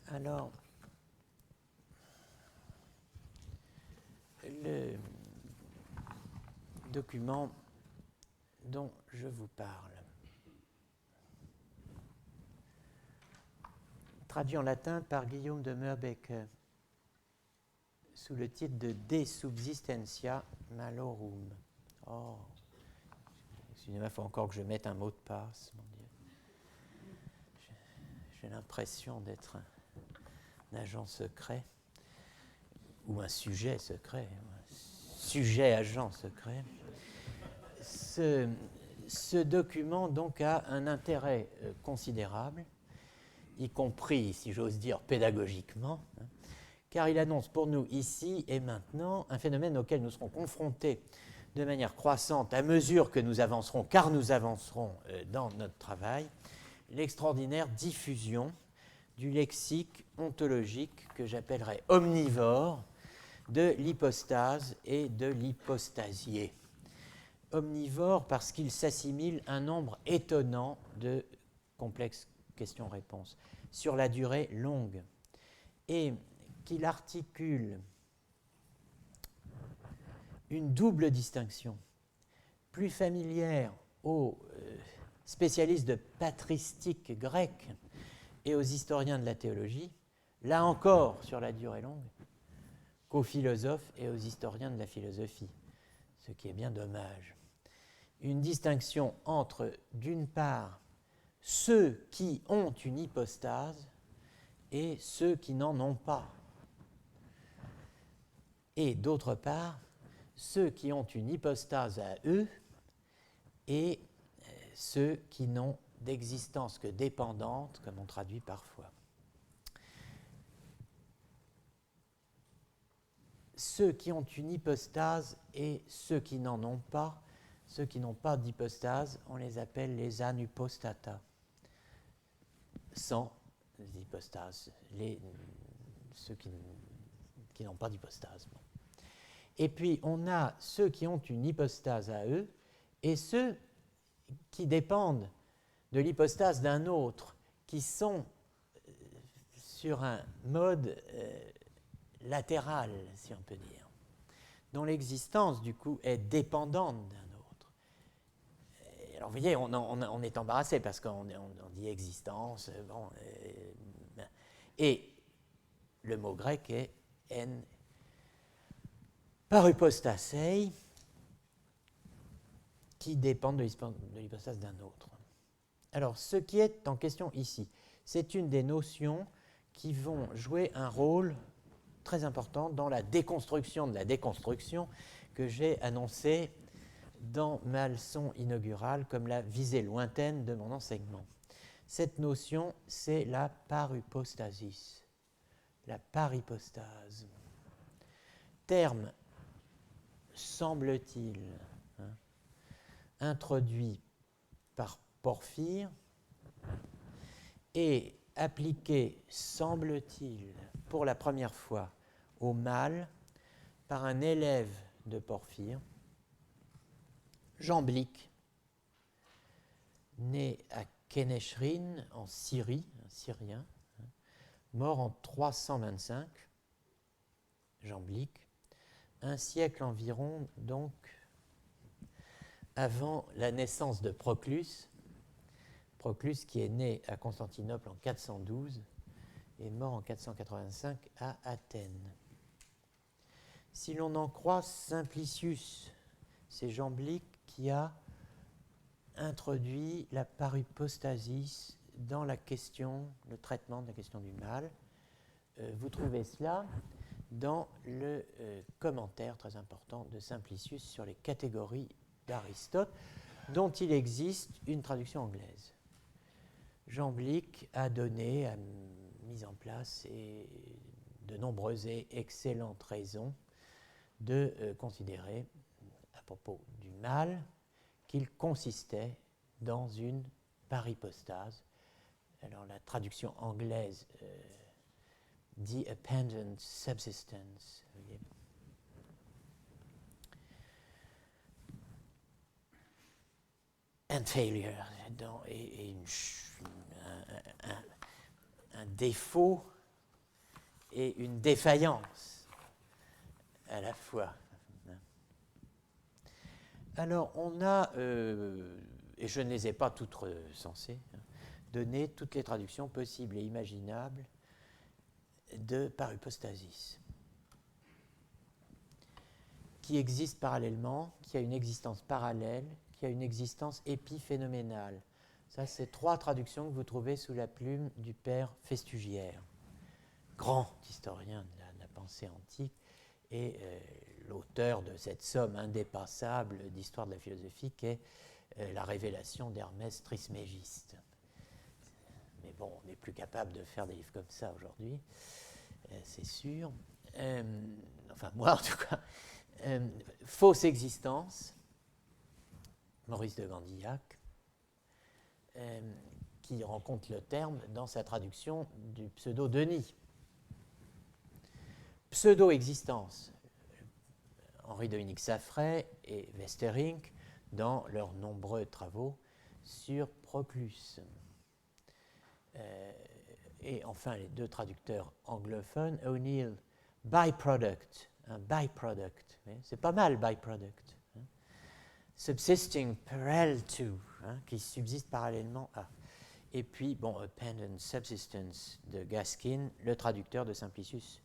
Speaker 1: Alors, le document dont je vous parle, traduit en latin par Guillaume de Merbecque sous le titre de De subsistentia malorum. Oh, excusez-moi, il faut encore que je mette un mot de passe, mon Dieu. J'ai l'impression d'être un agent secret ou un sujet secret, sujet-agent secret. Ce document donc a un intérêt considérable, y compris, si j'ose dire, pédagogiquement, car il annonce pour nous ici et maintenant un phénomène auquel nous serons confrontés de manière croissante à mesure que nous avancerons, car nous avancerons dans notre travail, l'extraordinaire diffusion du lexique ontologique que j'appellerais omnivore de l'hypostase et de l'hypostasier. Omnivore parce qu'il s'assimile un nombre étonnant de complexes questions-réponses sur la durée longue et qu'il articule une double distinction plus familière aux spécialistes de patristique grecque et aux historiens de la théologie, là encore sur la durée longue, qu'aux philosophes et aux historiens de la philosophie, ce qui est bien dommage. Une distinction entre, d'une part, ceux qui ont une hypostase et ceux qui n'en ont pas, et d'autre part, ceux qui ont une hypostase à eux et ceux qui n'ont d'existence que dépendante, comme on traduit parfois. Ceux qui ont une hypostase et ceux qui n'en ont pas, ceux qui n'ont pas d'hypostase, on les appelle les anupostata. Sans hypostase, ceux qui n'ont pas d'hypostase. Bon. Et puis on a ceux qui ont une hypostase à eux et ceux qui dépendent de l'hypostase d'un autre, qui sont sur un mode latéral, si on peut dire, dont l'existence, du coup, est dépendante d'un autre. Et alors, vous voyez, on est embarrassé parce qu'on dit existence, bon, et le mot grec est en parupostasei, qui dépendent de l'hypostase d'un autre. Alors, ce qui est en question ici, c'est une des notions qui vont jouer un rôle très important dans la déconstruction de la déconstruction que j'ai annoncée dans ma leçon inaugurale comme la visée lointaine de mon enseignement. Cette notion, c'est la parupostasis, la parhypostase. Terme, semble-t-il, introduit par Porphyre et appliqué, semble-t-il, pour la première fois au mâle par un élève de Porphyre, Jamblique, né à Kenechrin en Syrie, un Syrien, mort en 325, Jamblique, un siècle environ donc avant la naissance de Proclus, Proclus qui est né à Constantinople en 412 et mort en 485 à Athènes. Si l'on en croit Simplicius, c'est Jamblique qui a introduit la parupostasis dans la question, le traitement de la question du mal. Vous trouvez cela dans le commentaire très important de Simplicius sur les catégories d'Aristote, dont il existe une traduction anglaise. Jamblique a mis en place de nombreuses et excellentes raisons de considérer, à propos du mal, qu'il consistait dans une parypostase. Alors la traduction anglaise dependent subsistence. Vous voyez. And failure, et un défaut et une défaillance à la fois. Alors on a, et je ne les ai pas toutes recensées, donné toutes les traductions possibles et imaginables de parupostasis, qui existe parallèlement, qui a une existence parallèle, qui a une existence épiphénoménale. Ça, c'est 3 traductions que vous trouvez sous la plume du père Festugière, grand historien de la pensée antique et l'auteur de cette somme indépassable d'histoire de la philosophie qu'est la révélation d'Hermès Trismégiste. Mais bon, on n'est plus capable de faire des livres comme ça aujourd'hui, c'est sûr. Enfin, moi en tout cas. Fausse existence, Maurice de Gandillac, qui rencontre le terme dans sa traduction du pseudo-Denis. Pseudo-existence, Henri-Dominique Saffray et Westerink dans leurs nombreux travaux sur Proclus. Et enfin, les deux traducteurs anglophones, O'Neill, byproduct, un byproduct, c'est pas mal, byproduct. Subsisting parallel to, qui subsiste parallèlement à. Et puis, Appendant Subsistence de Gaskin, le traducteur de Simplicius,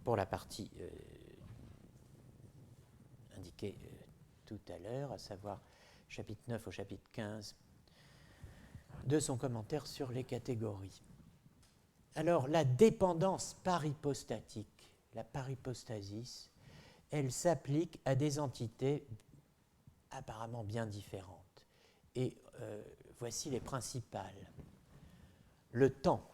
Speaker 1: pour la partie indiquée tout à l'heure, à savoir chapitre 9 au chapitre 15 de son commentaire sur les catégories. Alors, la dépendance paripostatique, la paripostasis, elle s'applique à des entités apparemment bien différentes. Et voici les principales. Le temps,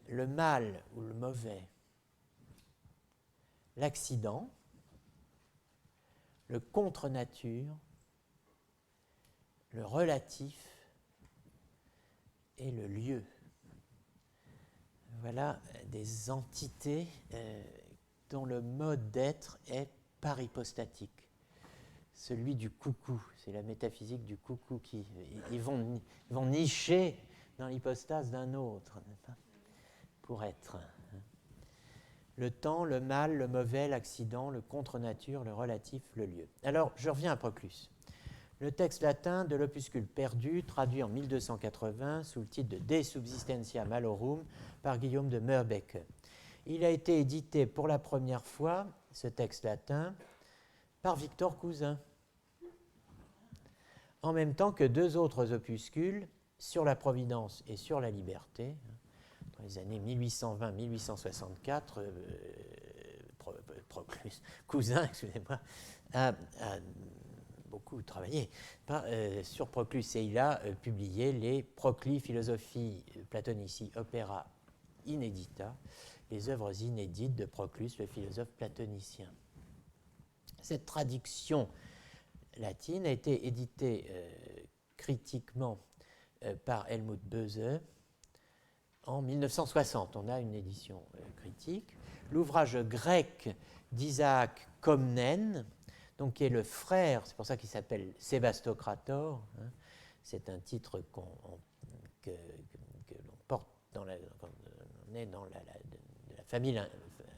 Speaker 1: le mal ou le mauvais, l'accident, le contre-nature, le relatif et le lieu. Voilà des entités dont le mode d'être est paripostatique. Celui du coucou, c'est la métaphysique du coucou qui ils vont nicher dans l'hypostase d'un autre, n'est-ce pas, pour être. Le temps, le mal, le mauvais, l'accident, le contre-nature, le relatif, le lieu. Alors, je reviens à Proclus. Le texte latin de l'opuscule perdu, traduit en 1280 sous le titre de De Subsistentia Malorum par Guillaume de Moerbeke. Il a été édité pour la première fois, ce texte latin, par Victor Cousin, en même temps que deux autres opuscules sur la providence et sur la liberté, dans les années 1820-1864, Cousin, excusez-moi, a beaucoup travaillé sur Proclus, et il a publié les Procli Philosophie Platonici Opera Inedita, les œuvres inédites de Proclus, le philosophe platonicien. Cette traduction latine a été éditée critiquement par Helmut Boese en 1960. On a une édition critique. L'ouvrage grec d'Isaac Comnène, donc qui est le frère, c'est pour ça qu'il s'appelle Sébastocrator, c'est un titre que l'on porte quand on est dans la famille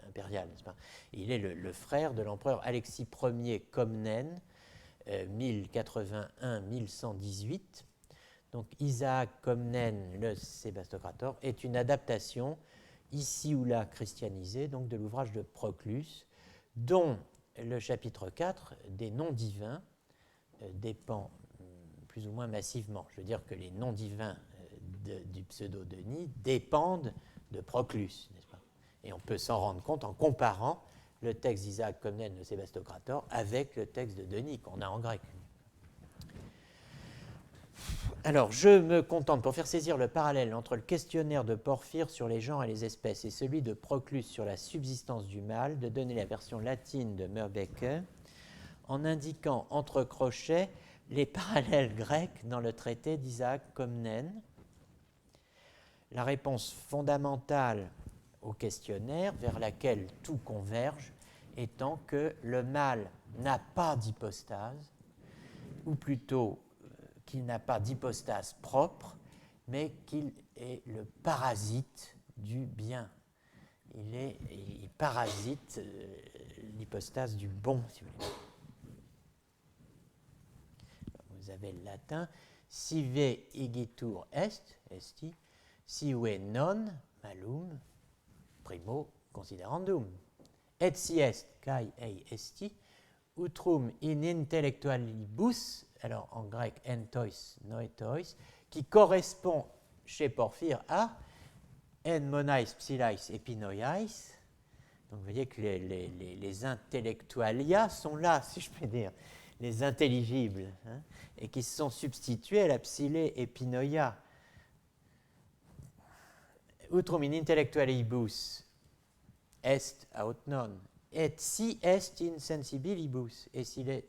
Speaker 1: impériale, n'est-ce pas ? Il est le frère de l'empereur Alexis Ier Comnène, 1081-1118. Donc Isaac Comnène, le Sébastocrator, est une adaptation, ici ou là christianisée, donc de l'ouvrage de Proclus, dont le chapitre 4 des noms divins dépend plus ou moins massivement. Je veux dire que les noms divins du pseudo-Denis dépendent de Proclus, n'est-ce pas ? Et on peut s'en rendre compte en comparant le texte d'Isaac Comnène, le Sébastocrator, avec le texte de Denis qu'on a en grec. Alors, je me contente, pour faire saisir le parallèle entre le questionnaire de Porphyre sur les genres et les espèces et celui de Proclus sur la subsistance du mal, de donner la version latine de Moerbeke, en indiquant entre crochets les parallèles grecs dans le traité d'Isaac Comnène. La réponse fondamentale au questionnaire, vers laquelle tout converge, étant que le mal n'a pas d'hypostase, ou plutôt qu'il n'a pas d'hypostase propre, mais qu'il est le parasite du bien. Il parasite l'hypostase du bon, si vous voulez. Vous avez le latin sive igitur est, esti, sive non malum, primo considerandum. Et si est kai ei esti, utrum in intellectualibus, alors en grec entois noetois, qui correspond chez Porphyre à en monais psilais epinoiais. Donc vous voyez que les intellectualia sont là, si je puis dire, les intelligibles, et qui se sont substitués à la psilé epinoia. Utrum in intellectualibus est aut non, et si est in sensibilibus, et s'il est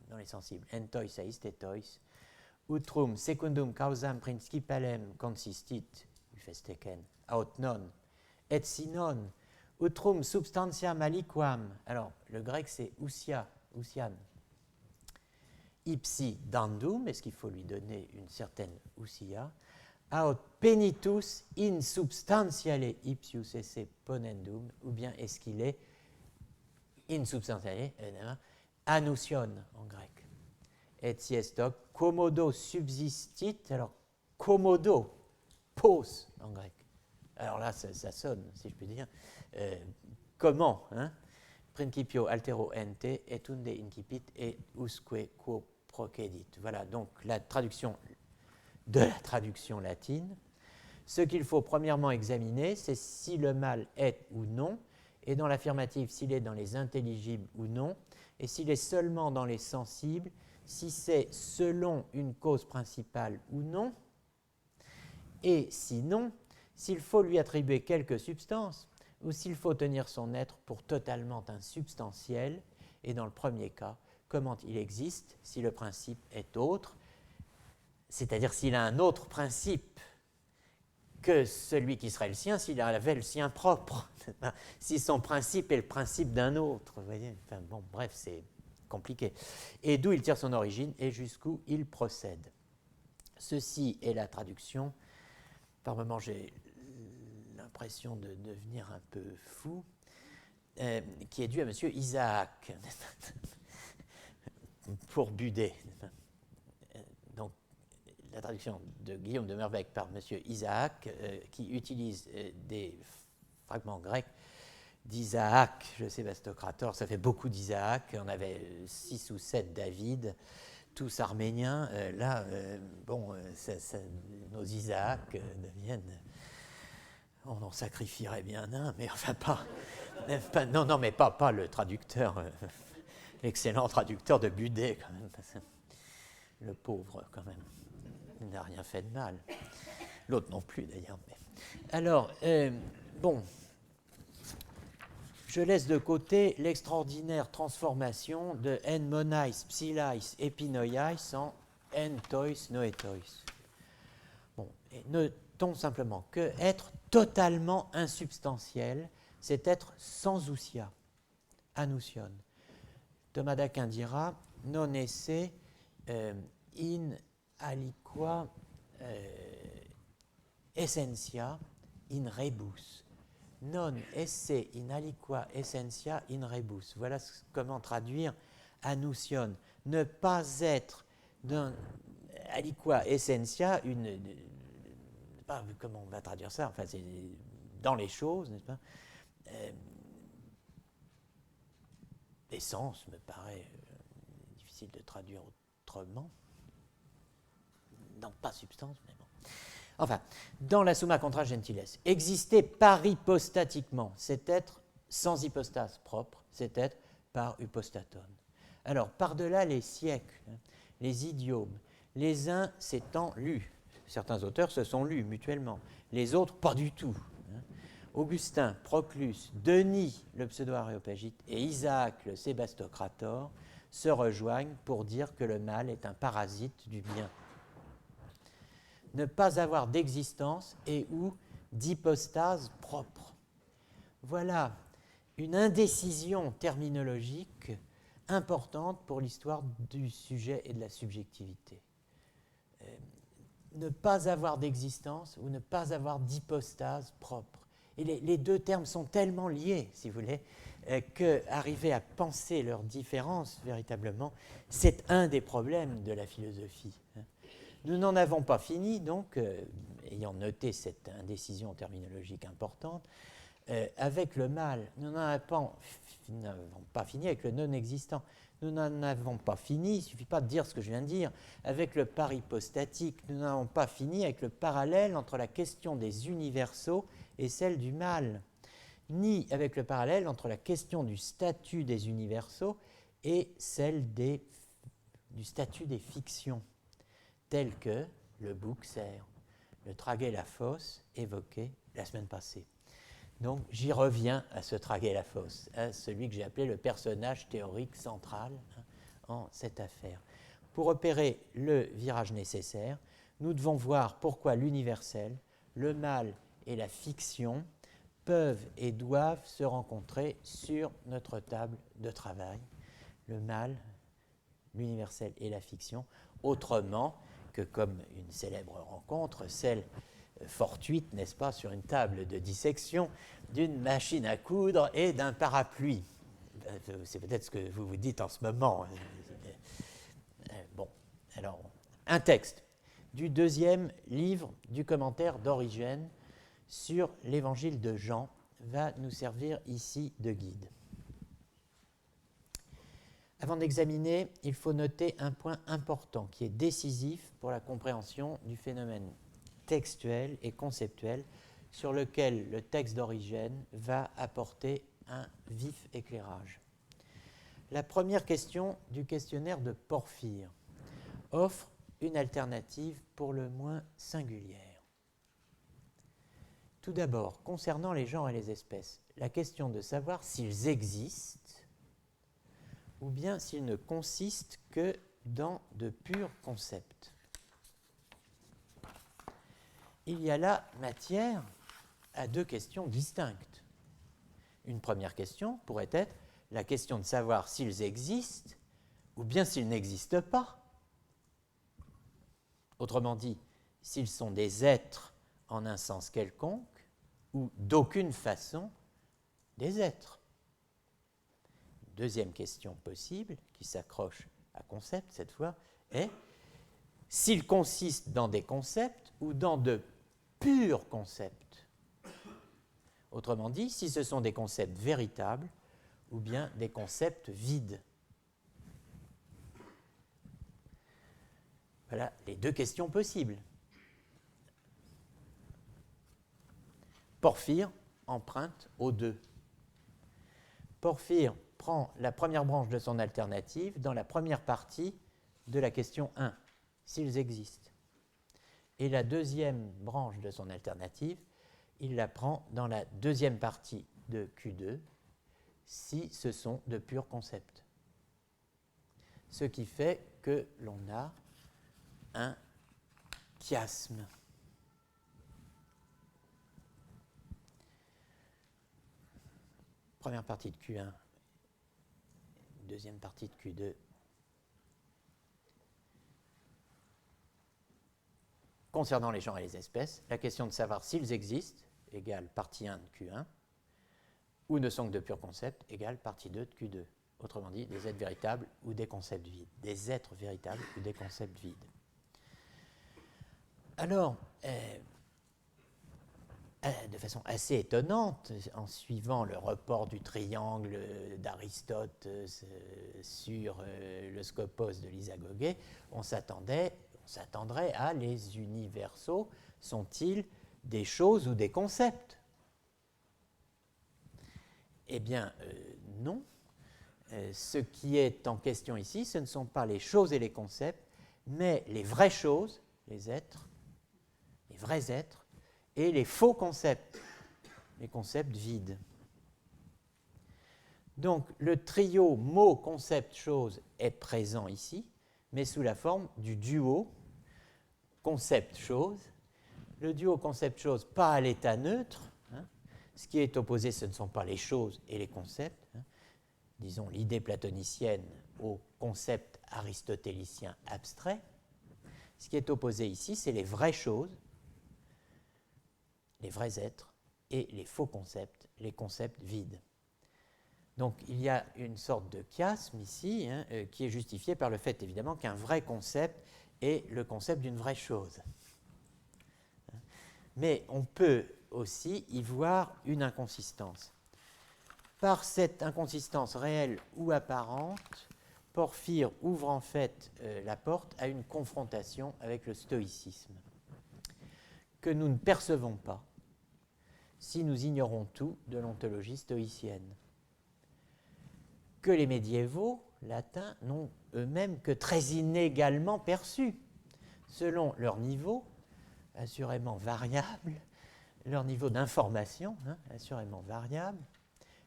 Speaker 1: dans les sensibles, entois aist etois, utrum secundum causam principalem consistit, ufesteken, aut non, et si non, utrum substantiam aliquam, alors le grec c'est ousia, ousian, ipsi dandum, est-ce qu'il faut lui donner une certaine ousia, aut penitus in substantiale ipsius esse ponendum, ou bien est-ce qu'il est in substantiale, anousion en grec. Et si est hoc, commodo subsistit, alors commodo, pos en grec. Alors là, ça sonne, si je puis dire. Comment hein? Principio altero ente et unde incipit et usque quo procedit. Voilà donc la traduction de la traduction latine. Ce qu'il faut premièrement examiner, c'est si le mal est ou non, et dans l'affirmative, s'il est dans les intelligibles ou non, et s'il est seulement dans les sensibles, si c'est selon une cause principale ou non, et sinon, s'il faut lui attribuer quelque substance, ou s'il faut tenir son être pour totalement insubstantiel, et dans le premier cas, comment il existe si le principe est autre, c'est-à-dire s'il a un autre principe que celui qui serait le sien, s'il avait le sien propre, si son principe est le principe d'un autre, vous voyez, enfin, bon, bref, c'est compliqué. Et d'où il tire son origine et jusqu'où il procède. Ceci est la traduction. Par moments, j'ai l'impression de devenir un peu fou, qui est due à M. Isaac, pour Budet. Donc, la traduction de Guillaume de Merbeck par M. Isaac, qui utilise des fragments grecs d'Isaac, je sais, Bastocrator, ça fait beaucoup d'Isaac, on avait 6 ou 7 David, tous arméniens, nos Isaacs deviennent, on en sacrifierait bien un, mais enfin pas le traducteur, l'excellent traducteur de Budet quand même, le pauvre quand même, il n'a rien fait de mal, l'autre non plus d'ailleurs. Alors, je laisse de côté l'extraordinaire transformation de en monais psilais epinoiais en en tois noetois. Bon, et notons simplement que être totalement insubstantiel, c'est être sans ousia, anousion. Thomas d'Aquin dira non esse in aliqua essentia in rebus. Non esse in aliqua essentia in rebus. Voilà comment traduire anousion. Ne pas être dans aliqua essentia, comment on va traduire ça? Enfin, c'est dans les choses, n'est-ce pas? Essence me paraît difficile de traduire autrement. Non, pas substance, mais bon. Enfin, dans la Summa contra gentiles, exister par hypostatiquement, c'est être sans hypostase propre, c'est être par hypostaton. Alors, par-delà les siècles, les idiomes, les uns s'étant lus, certains auteurs se sont lus mutuellement, les autres pas du tout. Augustin, Proclus, Denis, le pseudo-aréopagite, et Isaac, le sébastocrator, se rejoignent pour dire que le mal est un parasite du bien. Ne pas avoir d'existence et ou d'hypostase propre. Voilà une indécision terminologique importante pour l'histoire du sujet et de la subjectivité. Ne pas avoir d'existence ou ne pas avoir d'hypostase propre. Et les deux termes sont tellement liés, si vous voulez, qu'arriver à penser leurs différences, véritablement, c'est un des problèmes de la philosophie. Nous n'en avons pas fini, donc, ayant noté cette indécision terminologique importante, avec le mal. Nous n'en avons pas fini avec le non-existant. Nous n'en avons pas fini, il ne suffit pas de dire ce que je viens de dire, avec le paripostatique. Nous n'en avons pas fini avec le parallèle entre la question des universaux et celle du mal, ni avec le parallèle entre la question du statut des universaux et celle du statut des fictions, tel que le Bouxer, le Traguet-la-Fosse évoqué la semaine passée. Donc j'y reviens à ce Traguet-la-Fosse, à celui que j'ai appelé le personnage théorique central en cette affaire. Pour opérer le virage nécessaire, nous devons voir pourquoi l'universel, le mal et la fiction peuvent et doivent se rencontrer sur notre table de travail. Le mal, l'universel et la fiction, autrement que comme une célèbre rencontre, celle fortuite, n'est-ce pas, sur une table de dissection d'une machine à coudre et d'un parapluie. C'est peut-être ce que vous vous dites en ce moment. Bon, alors, un texte du deuxième livre du commentaire d'Origène sur l'évangile de Jean va nous servir ici de guide. Avant d'examiner, il faut noter un point important qui est décisif pour la compréhension du phénomène textuel et conceptuel sur lequel le texte d'Origène va apporter un vif éclairage. La première question du questionnaire de Porphyre offre une alternative pour le moins singulière. Tout d'abord, concernant les genres et les espèces, la question de savoir s'ils existent ou bien s'ils ne consistent que dans de purs concepts. Il y a là matière à deux questions distinctes. Une première question pourrait être la question de savoir s'ils existent ou bien s'ils n'existent pas. Autrement dit, s'ils sont des êtres en un sens quelconque ou d'aucune façon des êtres. Deuxième question possible, qui s'accroche à concept cette fois, est s'ils consistent dans des concepts ou dans de purs concepts. Autrement dit, si ce sont des concepts véritables ou bien des concepts vides. Voilà les deux questions possibles. Porphyre emprunte aux deux. Porphyre prend la première branche de son alternative dans la première partie de la question 1, s'ils existent. Et la deuxième branche de son alternative, il la prend dans la deuxième partie de Q2, si ce sont de purs concepts. Ce qui fait que l'on a un chiasme. Première partie de Q1, deuxième partie de Q2. Concernant les genres et les espèces, la question de savoir s'ils existent égale partie 1 de Q1 ou ne sont que de purs concepts égale partie 2 de Q2. Autrement dit, des êtres véritables ou des concepts vides. Des êtres véritables ou des concepts vides. Alors, de façon assez étonnante, en suivant le report du triangle d'Aristote sur le scopos de l'Isagogé, on s'attendrait à les universaux sont-ils des choses ou des concepts? Eh bien, non. Ce qui est en question ici, ce ne sont pas les choses et les concepts, mais les vraies choses, les êtres, les vrais êtres, et les faux concepts, les concepts vides. Donc, le trio mot, concept, chose est présent ici, mais sous la forme du duo concept-chose. Le duo concept-chose, pas à l'état neutre. Ce qui est opposé, ce ne sont pas les choses et les concepts. Disons l'idée platonicienne au concept aristotélicien abstrait. Ce qui est opposé ici, c'est les vraies choses, les vrais êtres, et les faux concepts, les concepts vides. Donc il y a une sorte de chiasme ici, qui est justifié par le fait évidemment qu'un vrai concept est le concept d'une vraie chose. Mais on peut aussi y voir une inconsistance. Par cette inconsistance réelle ou apparente, Porphyre ouvre en fait la porte à une confrontation avec le stoïcisme, que nous ne percevons pas si nous ignorons tout de l'ontologie stoïcienne, que les médiévaux latins n'ont eux-mêmes que très inégalement perçu, selon leur niveau, assurément variable, leur niveau d'information, assurément variable,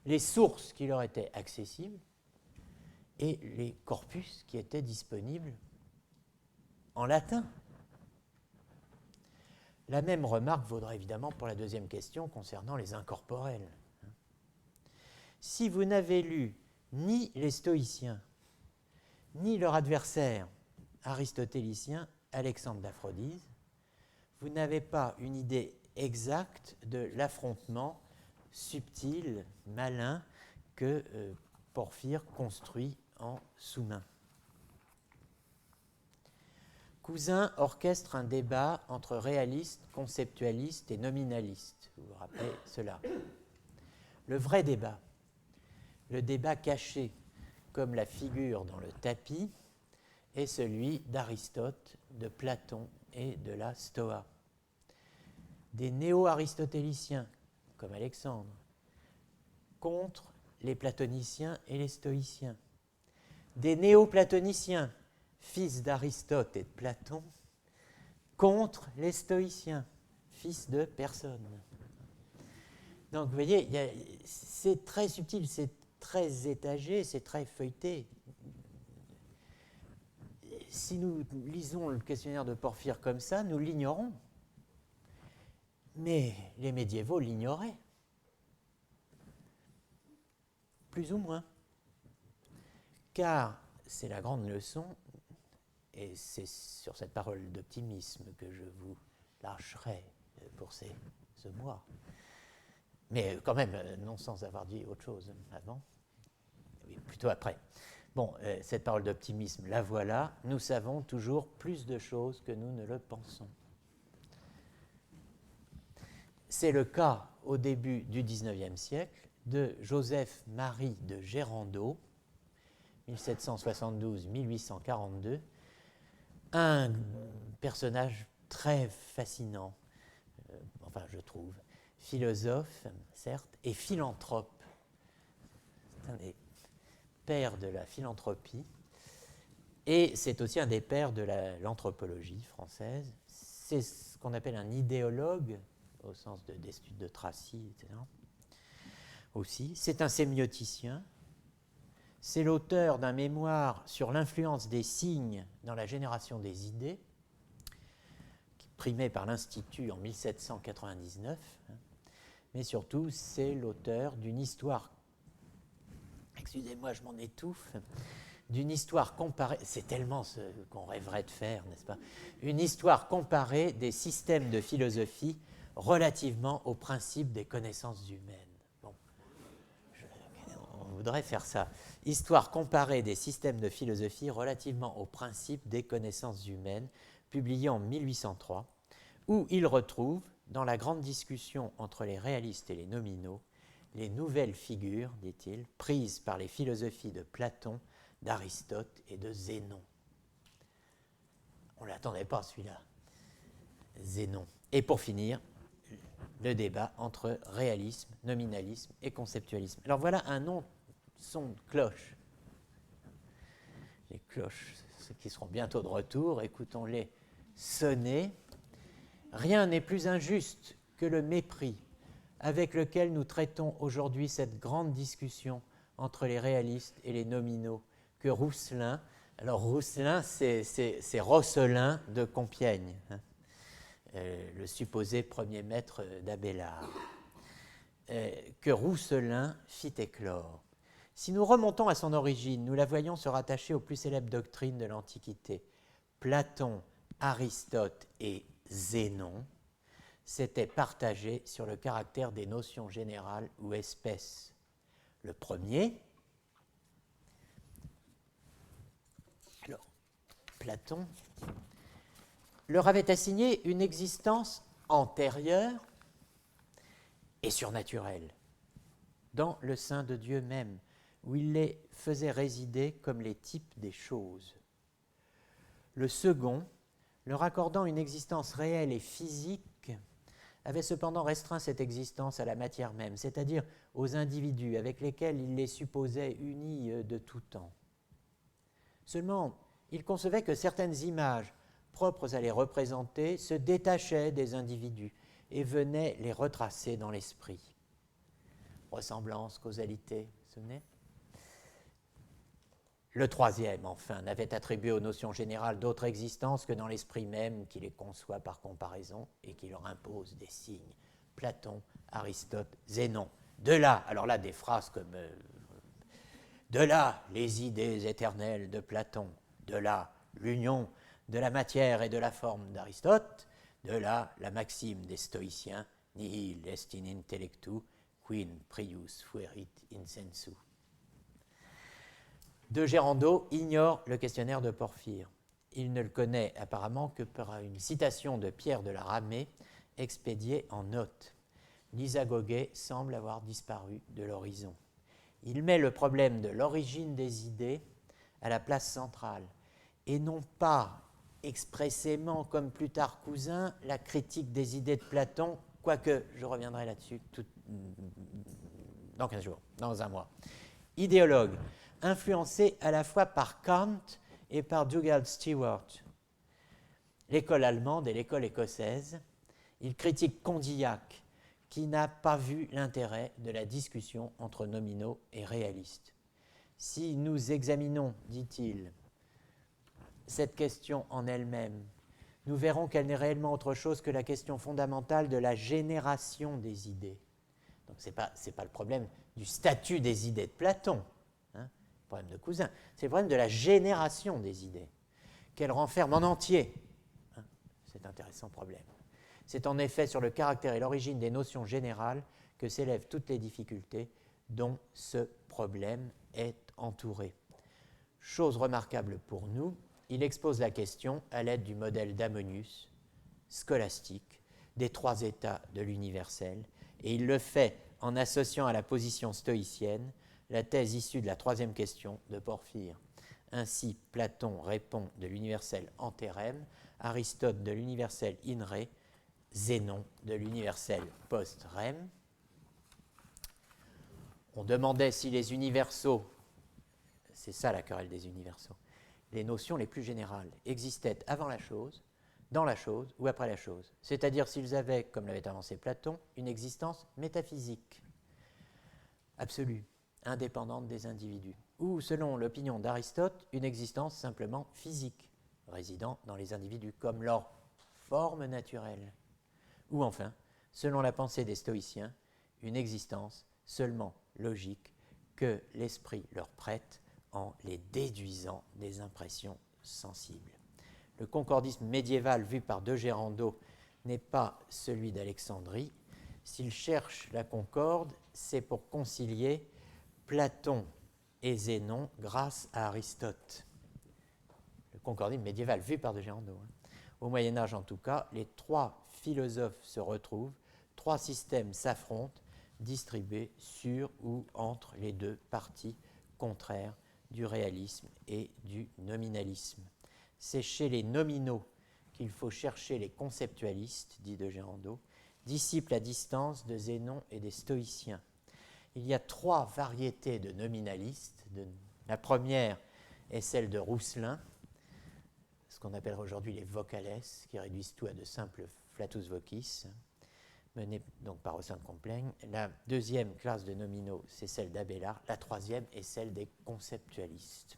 Speaker 1: les sources qui leur étaient accessibles et les corpus qui étaient disponibles en latin. La même remarque vaudrait évidemment pour la deuxième question concernant les incorporels. Si vous n'avez lu ni les stoïciens, ni leur adversaire aristotélicien, Alexandre d'Aphrodise, vous n'avez pas une idée exacte de l'affrontement subtil, malin, que Porphyre construit en sous-main. Cousin orchestre un débat entre réalistes, conceptualistes et nominalistes. Vous vous rappelez cela. Le vrai débat, le débat caché, comme la figure dans le tapis, est celui d'Aristote, de Platon et de la Stoa. Des néo-aristotéliciens, comme Alexandre, contre les platoniciens et les stoïciens. Des néo-platoniciens, fils d'Aristote et de Platon, contre les stoïciens, fils de personne. Donc vous voyez, c'est très subtil, c'est très étagé, c'est très feuilleté. Si nous lisons le questionnaire de Porphyre comme ça, nous l'ignorons. Mais les médiévaux l'ignoraient. Plus ou moins. Car c'est la grande leçon, et c'est sur cette parole d'optimisme que je vous lâcherai pour ce mois. Mais quand même, non sans avoir dit autre chose avant, oui, plutôt après. Bon, cette parole d'optimisme, la voilà, nous savons toujours plus de choses que nous ne le pensons. C'est le cas au début du XIXe siècle de Joseph-Marie de Gérandeau, 1772-1842, un personnage très fascinant, enfin je trouve, philosophe, certes, et philanthrope. C'est un des pères de la philanthropie, et c'est aussi un des pères de l'anthropologie française. C'est ce qu'on appelle un idéologue, au sens d'études de Tracy, etc. Aussi. C'est un sémioticien. C'est l'auteur d'un mémoire sur l'influence des signes dans la génération des idées, primé par l'Institut en 1799. Mais surtout, c'est l'auteur d'une histoire, excusez-moi, je m'en étouffe, d'une histoire comparée, c'est tellement ce qu'on rêverait de faire, n'est-ce pas? Une histoire comparée des systèmes de philosophie relativement aux principes des connaissances humaines. Bon, on voudrait faire ça. Histoire comparée des systèmes de philosophie relativement aux principes des connaissances humaines, publié en 1803, où il retrouve, dans la grande discussion entre les réalistes et les nominaux, les nouvelles figures, dit-il, prises par les philosophies de Platon, d'Aristote et de Zénon. On ne l'attendait pas, celui-là. Zénon. Et pour finir, le débat entre réalisme, nominalisme et conceptualisme. Alors voilà un son de cloche. Les cloches, ceux qui seront bientôt de retour, écoutons-les sonner. Rien n'est plus injuste que le mépris avec lequel nous traitons aujourd'hui cette grande discussion entre les réalistes et les nominaux que Rousselin, alors Rousselin c'est Rosselin de Compiègne, hein, le supposé premier maître d'Abélard, que Rousselin fit éclore. Si nous remontons à son origine, nous la voyons se rattacher aux plus célèbres doctrines de l'Antiquité. Platon, Aristote et Zénon s'étaient partagés sur le caractère des notions générales ou espèces. Le premier, alors, Platon, leur avait assigné une existence antérieure et surnaturelle dans le sein de Dieu même, où il les faisait résider comme les types des choses. Le second, leur accordant une existence réelle et physique, avait cependant restreint cette existence à la matière même, c'est-à-dire aux individus avec lesquels il les supposait unis de tout temps. Seulement, il concevait que certaines images propres à les représenter se détachaient des individus et venaient les retracer dans l'esprit. Ressemblance, causalité, vous vous souvenez ? Le troisième, enfin, n'avait attribué aux notions générales d'autre existence que dans l'esprit même qui les conçoit par comparaison et qui leur impose des signes. Platon, Aristote, Zénon. De là, alors là, des phrases comme de là, les idées éternelles de Platon, de là, l'union de la matière et de la forme d'Aristote, de là, la maxime des stoïciens, nihil est in intellectu, quin prius fuerit in sensu. De Gérando ignore le questionnaire de Porphyre. Il ne le connaît apparemment que par une citation de Pierre de la Ramée expédiée en notes. L'isagogé semble avoir disparu de l'horizon. Il met le problème de l'origine des idées à la place centrale, et non pas expressément, comme Plutarque Cousin, la critique des idées de Platon, quoique je reviendrai là-dessus dans 15 jours, dans un mois. Idéologue, influencé à la fois par Kant et par Dugald Stewart, l'école allemande et l'école écossaise, il critique Condillac, qui n'a pas vu l'intérêt de la discussion entre nominaux et réalistes. Si nous examinons, dit-il, cette question en elle-même, nous verrons qu'elle n'est réellement autre chose que la question fondamentale de la génération des idées. Donc ce n'est pas le problème du statut des idées de Platon, le problème de Cousin, c'est le problème de la génération des idées, qu'elle renferme en entier. C'est un intéressant problème. C'est en effet sur le caractère et l'origine des notions générales que s'élèvent toutes les difficultés dont ce problème est entouré. Chose remarquable pour nous, il expose la question à l'aide du modèle d'Ammonius, scolastique, des trois états de l'universel, et il le fait en associant à la position stoïcienne la thèse issue de la troisième question de Porphyre. Ainsi, Platon répond de l'universel anterem, Aristote de l'universel in re, Zénon de l'universel post-rem. On demandait si les universaux, c'est ça la querelle des universaux, les notions les plus générales existaient avant la chose, dans la chose ou après la chose, c'est-à-dire s'ils avaient, comme l'avait avancé Platon, une existence métaphysique, absolue, indépendante des individus, ou, selon l'opinion d'Aristote, une existence simplement physique, résidant dans les individus, comme leur forme naturelle, ou enfin, selon la pensée des stoïciens, une existence seulement logique que l'esprit leur prête en les déduisant des impressions sensibles. Le concordisme médiéval vu par De Gérando n'est pas celui d'Alexandrie. S'il cherche la concorde, c'est pour concilier Platon et Zénon grâce à Aristote. Le concordisme médiéval vu par De Gérando. Au Moyen-Âge, en tout cas, les trois philosophes se retrouvent, trois systèmes s'affrontent, distribués sur ou entre les deux parties contraires du réalisme et du nominalisme. C'est chez les nominaux qu'il faut chercher les conceptualistes, dit De Gérando, disciples à distance de Zénon et des stoïciens. Il y a trois variétés de nominalistes. La première est celle de Rousselin, ce qu'on appelle aujourd'hui les vocales, qui réduisent tout à de simples flatus vocis, menés donc par Rousselin de Compiègne. La deuxième classe de nominaux, c'est celle d'Abélard. La troisième est celle des conceptualistes.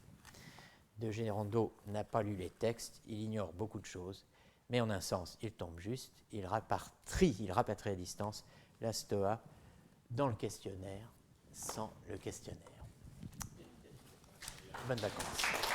Speaker 1: De Gérando n'a pas lu les textes, il ignore beaucoup de choses, mais en un sens, il tombe juste, il rapatrie à distance la stoa dans le questionnaire, sans le questionnaire. Bonnes vacances.